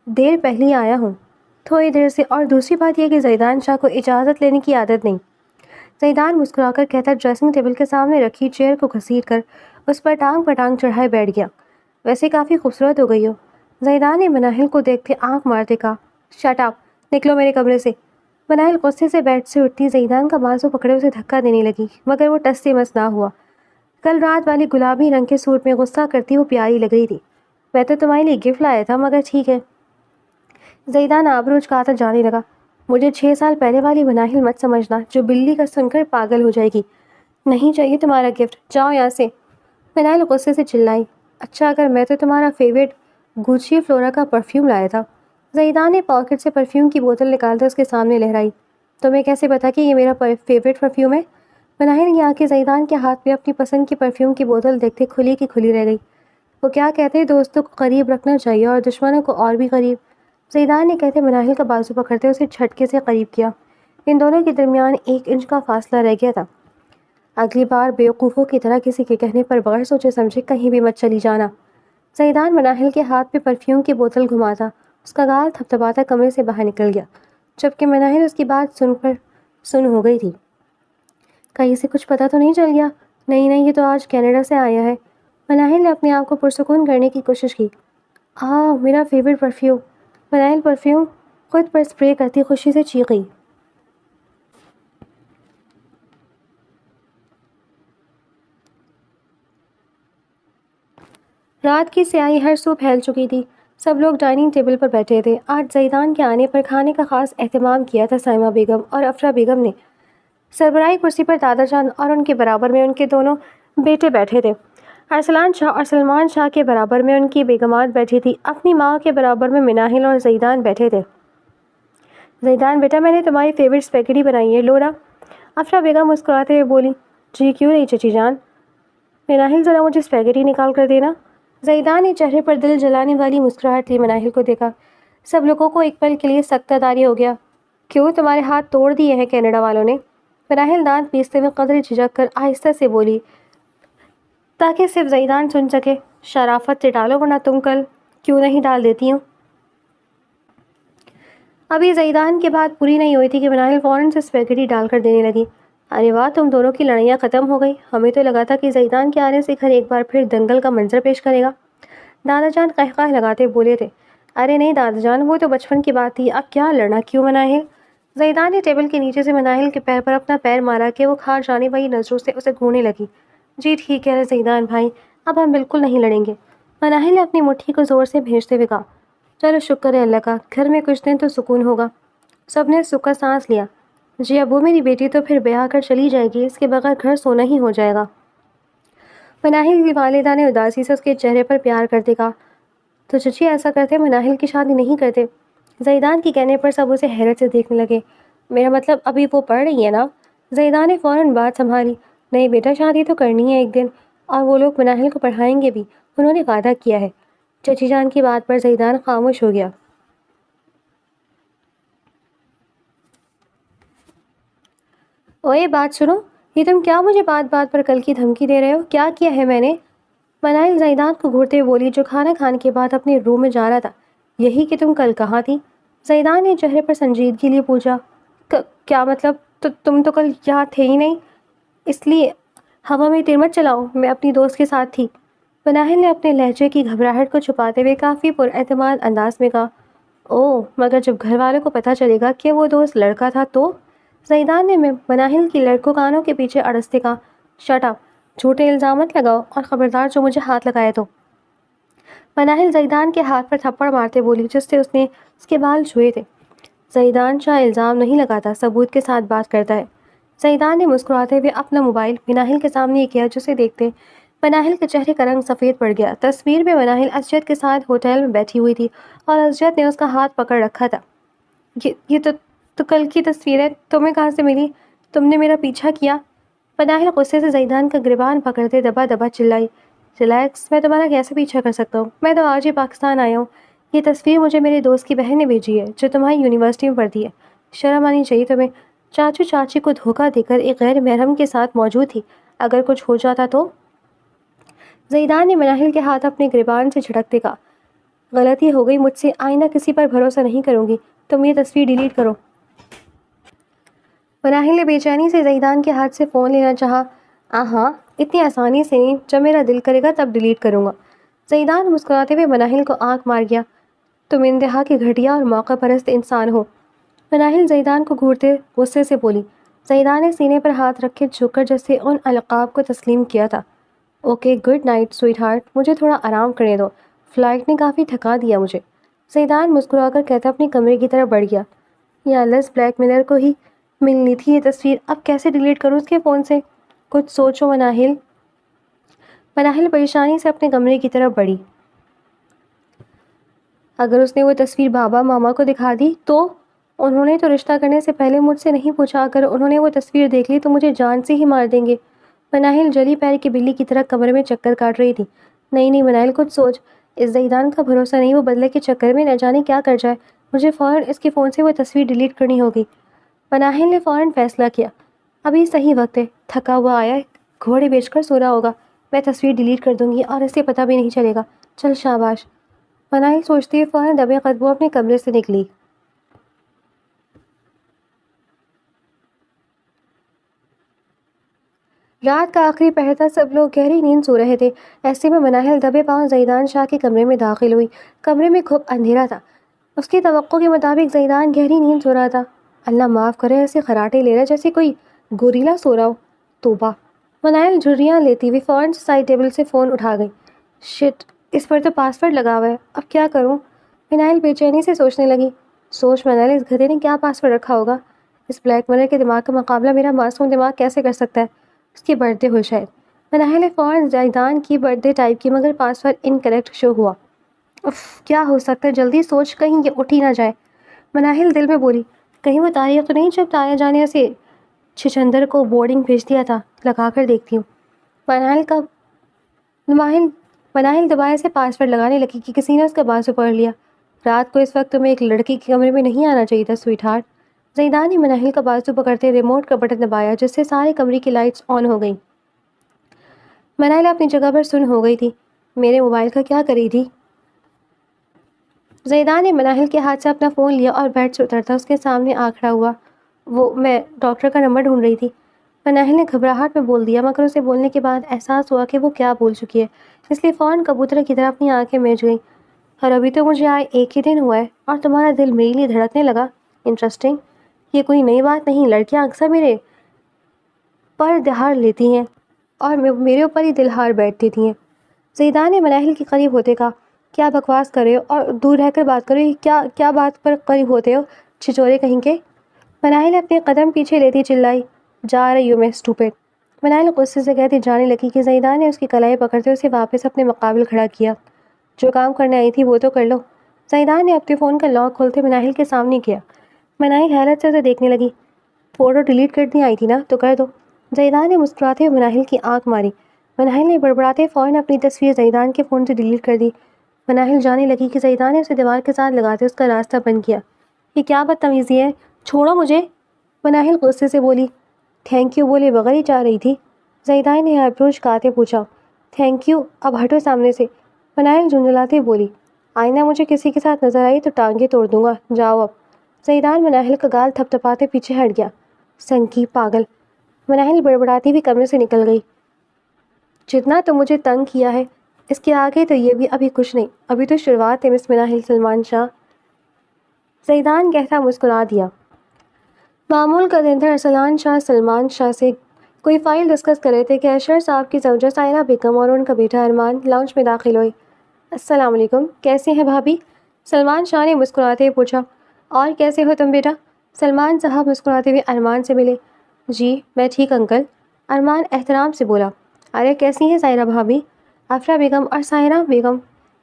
دیر پہلے آیا ہوں، تھوڑی دیر سے، اور دوسری بات یہ کہ زیدان شاہ کو اجازت لینے کی عادت نہیں۔ زیدان مسکرا کر کہتا ڈریسنگ ٹیبل کے سامنے رکھی چیئر کو گھسیٹ کر اس پر ٹانگ چڑھائے بیٹھ گیا۔ ویسے کافی خوبصورت ہو گئی ہو۔ زیدان نے مناہل کو دیکھتے آنکھ مارتے کہا، شٹ اپ، نکلو میرے کمرے سے۔ مناہل غصے سے بیٹھ سے اٹھتی زیدان کا بازو پکڑے اسے دھکا دینے لگی، مگر وہ ٹس سے مس نہ ہوا۔ کل رات والی گلابی رنگ کے سوٹ میں غصہ کرتی وہ پیاری لگ رہی تھی۔ میں تو تمہارے لیے گفٹ لایا تھا، مگر ٹھیک ہے۔ زیدان آبرو اچکاتا جانے لگا۔ مجھے 6 سال پہلے والی مناہل مت سمجھنا جو بلی کا سن کر پاگل ہو جائے گی۔ نہیں چاہیے تمہارا گفٹ، جاؤ یہاں سے۔ مناہل غصے سے چلائی۔ اچھا، اگر میں تو تمہارا فیوریٹ گوچی فلورا کا پرفیوم لایا تھا۔ زیدان نے پاکٹ سے پرفیوم کی بوتل نکالتے اس کے سامنے لہرائی۔ تمہیں کیسے پتا کہ یہ میرا فیوریٹ پرفیوم ہے؟ مناہل کی آنکھیں زیدان کے ہاتھ میں اپنی پسند کی پرفیوم کی بوتل دیکھتے کھلی کی کھلی رہ گئی۔ وہ کیا کہتے ہیں، دوستوں کو قریب رکھنا چاہیے اور دشمنوں کو اور بھی قریب۔ زیدان نے کہتے مناہل کا بازو پکڑتے اسے جھٹکے سے قریب کیا۔ ان دونوں کے درمیان 1 انچ کا فاصلہ رہ گیا تھا۔ اگلی بار بیوقوفوں کی طرح کسی کے کہنے پر بغیر سوچے سمجھے کہیں بھی مت چلی جانا۔ زیدان مناہل کے ہاتھ پہ پرفیوم کی بوتل گھماتا اس کا گال تھپتھپاتا کمرے سے باہر نکل گیا، جبکہ مناہل اس کی بات سن ہو گئی تھی۔ کہیں سے کچھ پتہ تو نہیں چل گیا؟ نہیں، یہ تو آج کینیڈا سے آیا ہے۔ مناہل نے اپنے آپ کو پرسکون کرنے کی کوشش کی۔ میرا فیوریٹ پرفیوم۔ مناہل پرفیوم خود پر اسپرے کرتی خوشی سے چیخی۔ رات کی سیاہی ہر سو پھیل چکی تھی۔ سب لوگ ڈائننگ ٹیبل پر بیٹھے تھے۔ آج زیدان کے آنے پر کھانے کا خاص اہتمام کیا تھا۔ سائمہ بیگم اور افرا بیگم نے سربراہی کرسی پر دادا جان اور ان کے برابر میں ان کے دونوں بیٹے بیٹھے تھے۔ ارسلان شاہ اور سلمان شاہ کے برابر میں ان کی بیگمات بیٹھی تھی، اپنی ماں کے برابر میں مناہل اور زیدان بیٹھے تھے۔ زیدان بیٹا، میں نے تمہاری فیوریٹ اسپیگیٹی بنائی ہے، لو نا۔ افرا بیگم مسکراتے ہوئے بولی، جی کیوں نہیں چچی جان۔ مناہل ذرا مجھے اسپیگیٹی نکال کر دینا۔ زیدان نے چہرے پر دل جلانے والی مسکراہٹ لی مناہل کو دیکھا۔ سب لوگوں کو ایک پل کے لیے سکتہ طاری ہو گیا۔ کیوں، تمہارے ہاتھ توڑ دیے ہیں کینیڈا والوں نے؟ مناہل دانت پیستے ہوئے قدرے جھجک کر آہستہ سے بولی، تاکہ صرف زیدان سن سکے۔ شرافت سے ڈالو ورنہ تم کل کیوں نہیں ڈال دیتی ہوں۔ ابھی زیدان کی بات پوری نہیں ہوئی تھی کہ مناہل فوراً سے اسپیگیٹی ڈال کر دینے لگی۔ ارے واہ، تم دونوں کی لڑائیاں ختم ہو گئی، ہمیں تو لگا تھا کہ زیدان کے آنے سے گھر ایک بار پھر دنگل کا منظر پیش کرے گا۔ دادا جان قہقہ لگاتے بولے تھے۔ ارے نہیں دادا جان، وہ تو بچپن کی بات تھی، اب کیا لڑنا کیوں مناہل؟ زیدان نے ٹیبل کے نیچے سے مناہل کے پیر پر اپنا پیر مارا کہ وہ کھا جانے والی نظروں سے اسے گھورنے لگی۔ جی ٹھیک ہے زیدان بھائی، اب ہم بالکل نہیں لڑیں گے، مناہل نے اپنی مٹھی کو زور سے بھیجتے ہوئے کہا۔ چلو شکر ہے اللہ کا، گھر میں کچھ دن تو سکون ہوگا۔ سب نے سکھ کا سانس لیا۔ جی ابو، میری بیٹی تو پھر بیاہ کر چلی جائے گی، اس کے بغیر گھر سونا ہی ہو جائے گا۔ مناہل کی والدہ نے اداسی سے اس کے چہرے پر پیار کرتے کہا۔ تو چچی ایسا کرتے مناہل کی شادی نہیں کرتے؟ زیدان کے کہنے پر سب اسے حیرت سے دیکھنے لگے۔ میرا مطلب ابھی وہ پڑھ رہی ہے نا؟ زیدان نے فوراً بات سنبھالی۔ نہیں بیٹا، شادی تو کرنی ہے ایک دن، اور وہ لوگ مناہل کو پڑھائیں گے بھی، انہوں نے وعدہ کیا ہے۔ چچی جان کی بات پر زیدان خاموش ہو گیا۔ اوئے بات سنو، یہ تم کیا مجھے بات بات پر کل کی دھمکی دے رہے ہو؟ کیا کیا ہے میں نے؟ مناہل زیدان کو گھورتے ہوئے بولی، جو کھانا کھانے کے بعد اپنے روم میں جا رہا تھا۔ یہی کہ تم کل کہاں تھی؟ زیدان نے چہرے پر سنجیدگی لیے پوچھا۔ کیا مطلب؟ تم تو کل یہاں تھے ہی نہیں، اس لیے ہوا میں تیر مت چلاؤ، میں اپنی دوست کے ساتھ تھی۔ مناہل نے اپنے لہجے کی گھبراہٹ کو چھپاتے ہوئے کافی پر اعتماد انداز میں کہا۔ اوہ، مگر جب گھر والوں کو پتہ چلے گا کہ وہ دوست لڑکا تھا تو؟ زیدان نے مناہل کی لڑکوں کانوں کے پیچھے اڑستے کہا۔ شٹ اپ، جھوٹے الزام مت لگاؤ، اور خبردار جو مجھے ہاتھ لگائے تو۔ مناہل زیدان کے ہاتھ پر تھپڑ مارتے بولی، جس سے اس نے اس کے بال چھوئے تھے۔ زیدان شاہ الزام نہیں لگاتا، ثبوت کے ساتھ بات کرتا ہے۔ زیدان نے مسکراتے ہوئے اپنا موبائل مناہل کے سامنے کیا، جسے دیکھتے مناہل کے چہرے کا رنگ سفید پڑ گیا۔ تصویر میں مناہل اسجد کے ساتھ ہوٹل میں بیٹھی ہوئی تھی، اور اسجد نے اس کا ہاتھ پکڑ رکھا تھا۔ یہ تو کل کی تصویر ہے، تمہیں کہاں سے ملی؟ تم نے میرا پیچھا کیا؟ مناہل غصے سے زیدان کا گریبان پکڑتے دبا دبا چلائی۔ ریلیکس، میں تمہارا کیسے پیچھا کر سکتا ہوں؟ میں تو آج ہی پاکستان آیا ہوں۔ یہ تصویر مجھے میرے دوست کی بہن نے بھیجی ہے، جو تمہاری یونیورسٹی میں پڑھتی ہے۔ شرم آنی چاہیے تمہیں، چاچو چاچی کو دھوکہ دے کر ایک غیر محرم کے ساتھ موجود تھی، اگر کچھ ہو جاتا تو؟ زیدان نے مناہل کے ہاتھ اپنے گریبان سے جھٹکتے کہا۔ غلطی ہو گئی مجھ سے، آئندہ کسی پر بھروسہ نہیں کروں گی، تم یہ تصویر ڈیلیٹ کرو۔ مناہل نے بے چینی سے زیدان کے ہاتھ سے فون لینا چاہا۔ ہاں، اتنی آسانی سے نہیں، جب میرا دل کرے گا تب ڈیلیٹ کروں گا۔ زیدان مسکراتے ہوئے مناہل کو آنکھ مار گیا۔ تم انتہا کی گھٹیا اور موقع پرست انسان ہو۔ مناہل زیدان کو گھورتے غصے سے بولی۔ زیدان نے سینے پر ہاتھ رکھ کے جھک کر جیسے ان القاب کو تسلیم کیا تھا۔ Okay, good night sweetheart, مجھے تھوڑا آرام کرنے دو، فلائٹ نے کافی تھکا دیا مجھے۔ زیدان مسکرا کر کہتا اپنے کمرے کی طرف بڑھ گیا۔ یا لس بلیک میلر کو ہی ملنی تھی یہ تصویر، اب کیسے ڈیلیٹ کروں اس کے فون سے؟ کچھ سوچو مناہل۔ مناہل پریشانی سے اپنے کمرے کی طرف بڑھی۔ اگر اس نے وہ تصویر بابا ماما کو دکھا دی تو؟ انہوں نے تو رشتہ کرنے سے پہلے مجھ سے نہیں پوچھا، اگر انہوں نے وہ تصویر دیکھ لی تو مجھے جان سے ہی مار دیں گے۔ مناہل جلی پیر کی بلی کی طرح کمرے میں چکر کاٹ رہی تھی۔ نہیں مناہل، کچھ سوچ، اس زیدان کا بھروسہ نہیں، وہ بدلے کے چکر میں نہ جانے کیا کر جائے، مجھے فوراً اس کے فون سے وہ تصویر ڈیلیٹ کرنی ہوگی۔ مناہل نے فوراً فیصلہ کیا۔ ابھی صحیح وقت ہے، تھکا ہوا آیا ہے، گھوڑے بیچ کر سو رہا ہوگا، میں تصویر ڈیلیٹ کر دوں گی اور اسے پتہ بھی نہیں چلے گا، چل شاباش۔ مناہل سوچتی ہوئے فوراً دبے قدموں اپنے کمرے سے نکلی۔ رات کا آخری پہر تھا، سب لوگ گہری نیند سو رہے تھے۔ ایسے میں مناہل دبے پاؤں زیدان شاہ کے کمرے میں داخل ہوئی۔ کمرے میں خوب اندھیرا تھا، اس کی توقع کے مطابق زیدان گہری نیند سو رہا تھا۔ اللہ معاف کرے، ایسے خراٹے لے رہا جیسے کوئی گوریلا سو رہا ہو، توبہ۔ مناہل جھریاں لیتی ہوئی فوراً سائڈ ٹیبل سے فون اٹھا گئی۔ شٹ، اس پر تو پاس ورڈ لگا ہوا ہے، اب کیا کروں؟ مناہل بے چینی سے سوچنے لگی۔ سوچ مناہل، اس گدھے نے کیا پاس ورڈ رکھا ہوگا؟ اس بلیک میلر کے دماغ کا مقابلہ میرا معصوم دماغ کیسے کر سکتا ہے؟ اس کے برتھڈے ہو شاید۔ مناہل نے فوراً زیدان کی برتھ ڈے ٹائپ کی مگر پاسورڈ انکریکٹ شو ہوا۔ اف، کیا ہو سکتا ہے، جلدی سوچ، کہیں یہ اٹھ ہی نہ جائے۔ مناہل دل میں بولی، کہیں وہ تاریخ تو نہیں جب تایا جانے سے چھچندر کو بورڈنگ بھیج دیا تھا، لگا کر دیکھتی ہوں۔ مناہل دوبارہ سے پاسورڈ لگانے لگی کہ کسی نے اس کا بازو پکڑ لیا۔ رات کو اس وقت تمہیں ایک لڑکی کے کمرے میں نہیں آنا چاہیے تھا سویٹ ہارٹ۔ زیدان نے مناہل کا بازو پکڑتے ریموٹ کا بٹن دبایا جس سے سارے کمرے کی لائٹس آن ہو گئیں۔ مناہل اپنی جگہ پر سن ہو گئی تھی۔ میرے موبائل کا کیا کری تھی؟ زیدان نے مناہل کے ہاتھ سے اپنا فون لیا اور بیڈ سے اترتا اس کے سامنے آ کھڑا ہوا۔ میں ڈاکٹر کا نمبر ڈھونڈ رہی تھی، مناہل نے گھبراہٹ میں بول دیا، مگر اسے بولنے کے بعد احساس ہوا کہ وہ کیا بول چکی ہے، اس لیے فوراً کبوتر کی طرح اپنی آنکھیں میچ گئیں۔ اور ابھی تو مجھے آئے ایک ہی دن ہوا ہے اور تمہارا دل میرے لیے دھڑکنے لگا، انٹرسٹنگ۔ یہ کوئی نئی بات نہیں، لڑکیاں اکثر میرے پر دہار لیتی ہیں اور میرے اوپر ہی دل ہار بیٹھ دیتی ہیں۔ زیدان نے مناہل کے قریب ہوتے کہا، کیا بکواس کر رہے ہو اور دور رہ کر بات کرو، کیا بات پر قریب ہوتے ہو، چھچورے کہیں کے۔ مناہل نے اپنے قدم پیچھے لیتی چلائی، جا رہی ہوں میں اسٹوپڈ۔ مناہل غصے سے کہتی جانے لگی کہ زیدان نے اس کی کلائی پکڑتے اسے واپس اپنے مقابل کھڑا کیا۔ جو کام کرنے آئی تھی وہ تو کر لو۔ زیدان نے اپنے فون کا لاک کھولتے مناہل کے سامنے کیا۔ مناہل حیرت سے اسے دیکھنے لگی۔ فوٹو ڈیلیٹ کرنی آئی تھی نا، تو کر دو۔ زیدان نے مسکراتے ہوئے مناہل کی آنکھ ماری۔ مناہل نے بڑبڑاتے فوراً اپنی تصویر زیدان کے فون سے ڈیلیٹ کر دی۔ مناہل جانے لگی کہ زیدان نے اسے دیوار کے ساتھ لگاتے اس کا راستہ بند کیا۔ یہ کیا بدتمیزی ہے، چھوڑو مجھے، مناہل غصے سے بولی۔ تھینک یو بولے بغیر ہی جا رہی تھی؟ زیدان نے آئیبرو جھکاتے پوچھا۔ تھینک یو، اب ہٹو سامنے سے، مناہل جھنجھلاتے بولی۔ آئندہ مجھے کسی کے ساتھ نظر آئی تو ٹانگیں توڑ دوں گا، جاؤ اب۔ زیدان مناہل کا گال تھپ تھپاتے پیچھے ہٹ گیا۔ سنکی پاگل، مناہل بڑبڑاتی بھی کمرے سے نکل گئی۔ جتنا تو مجھے تنگ کیا ہے، اس کے آگے تو یہ بھی ابھی کچھ نہیں، ابھی تو شروعات ہے مس مناہل سلمان شاہ۔ زیدان کہتا مسکرا دیا۔ معمول کا دن تھا۔ ارسلان شاہ سلمان شاہ سے کوئی فائل ڈسکس کر رہے تھے کہ اشر صاحب کی زوجہ سائرہ بیگم اور ان کا بیٹا ارمان لاؤنج میں داخل ہوئے۔ السلام علیکم، کیسے ہیں بھابھی؟ سلمان شاہ نے مسکراتے ہوئے پوچھا۔ اور کیسے ہو تم بیٹا؟ سلمان صاحب مسکراتے ہوئے ارمان سے ملے۔ جی میں ٹھیک انکل، ارمان احترام سے بولا۔ ارے کیسی ہیں سائرہ بھابھی؟ افرا بیگم اور سائرہ بیگم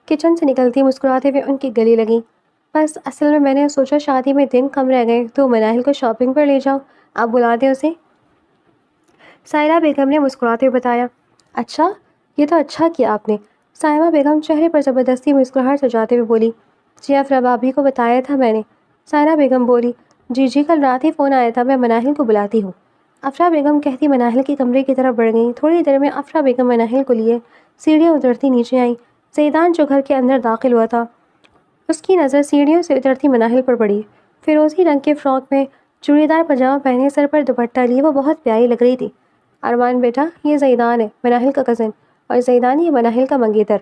کچن سے نکلتی مسکراتے ہوئے ان کی گلے لگیں۔ بس اصل میں نے سوچا شادی میں دن کم رہ گئے تو مناہل کو شاپنگ پر لے جاؤ، آپ بلا دیں اسے، سائرہ بیگم نے مسکراتے ہوئے بتایا۔ اچھا، یہ تو اچھا کیا آپ نے، سائمہ بیگم چہرے پر زبردستی مسکراہٹ سجاتے ہوئے بولی۔ جی افرا بھابھی کو بتایا تھا میں نے، سائرہ بیگم بولی۔ جی کل رات ہی فون آیا تھا، میں مناہل کو بلاتی ہوں، افرا بیگم کہتی مناہل کے کمرے کی طرف بڑھ گئیں۔ تھوڑی دیر میں افرا بیگم مناہل کو لیے سیڑھیاں اترتی نیچے آئیں۔ زیدان جو گھر کے اندر داخل ہوا تھا اس کی نظر سیڑھیوں سے اترتی مناہل پر پڑی۔ فیروزی رنگ کے فراک میں چوڑی دار پاجامہ پہنے، سر پر دوپٹہ لیے وہ بہت پیاری لگ رہی تھی۔ ارمان بیٹا، یہ زیدان ہے، مناہل کا کزن، اور زیدان یہ مناہل کا منگیتر۔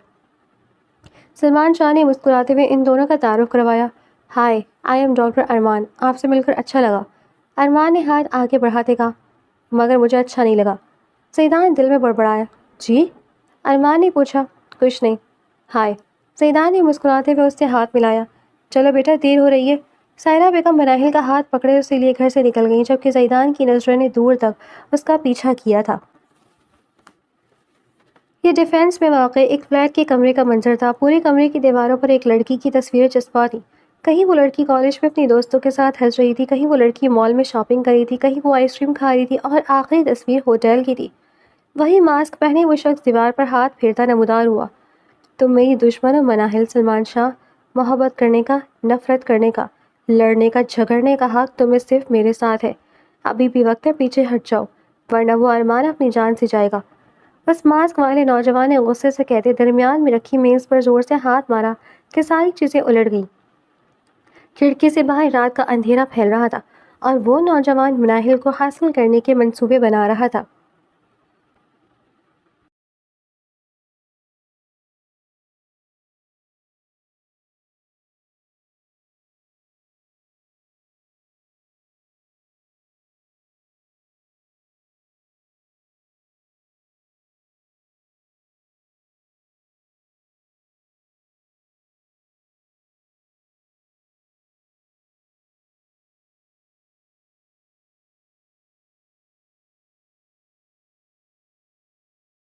سلمان شاہ نے مسکراتے ہوئے ان دونوں کا تعارف کروایا۔ ہائے، آئی ایم ڈاکٹر ارمان، آپ سے مل کر اچھا لگا، ارمان نے ہاتھ آگے بڑھاتے کہا۔ مگر مجھے اچھا نہیں لگا، زیدان دل میں بڑبڑایا۔ جی؟ ارمان نے پوچھا۔ کچھ نہیں، ہائے، زیدان نے مسکراتے ہوئے اس سے ہاتھ ملایا۔ چلو بیٹا، دیر ہو رہی ہے۔ سائرہ بیگم مناہل کا ہاتھ پکڑے اسے لیے گھر سے نکل گئیں، جبکہ زیدان کی نظروں نے دور تک اس کا پیچھا کیا تھا۔ یہ ڈیفینس میں واقع ایک فلیٹ کے کمرے کا منظر تھا۔ پورے کمرے کی دیواروں پر ایک لڑکی کی تصویریں چسپاں تھیں۔ کہیں وہ لڑکی کالج میں اپنی دوستوں کے ساتھ ہنس رہی تھی، کہیں وہ لڑکی مال میں شاپنگ کر رہی تھی، کہیں وہ آئس کریم کھا رہی تھی، اور آخری تصویر ہوٹل کی تھی۔ وہی ماسک پہنے وہ شخص دیوار پر ہاتھ پھیرتا نمودار ہوا۔ تم میری دشمن ہو مناہل سلمان شاہ، محبت کرنے کا، نفرت کرنے کا، لڑنے کا، جھگڑنے کا حق تمہیں صرف میرے ساتھ ہے۔ ابھی بھی وقت ہے، پیچھے ہٹ جاؤ ورنہ وہ ارمان اپنی جان سے جائے گا۔ بس ماسک والے نوجوان نے غصے سے کہتے درمیان میں رکھی میز پر زور سے ہاتھ مارا کہ ساری چیزیں الٹ گئیں۔ کھڑکی سے باہر رات کا اندھیرا پھیل رہا تھا اور وہ نوجوان مناہل کو حاصل کرنے کے منصوبے بنا رہا تھا۔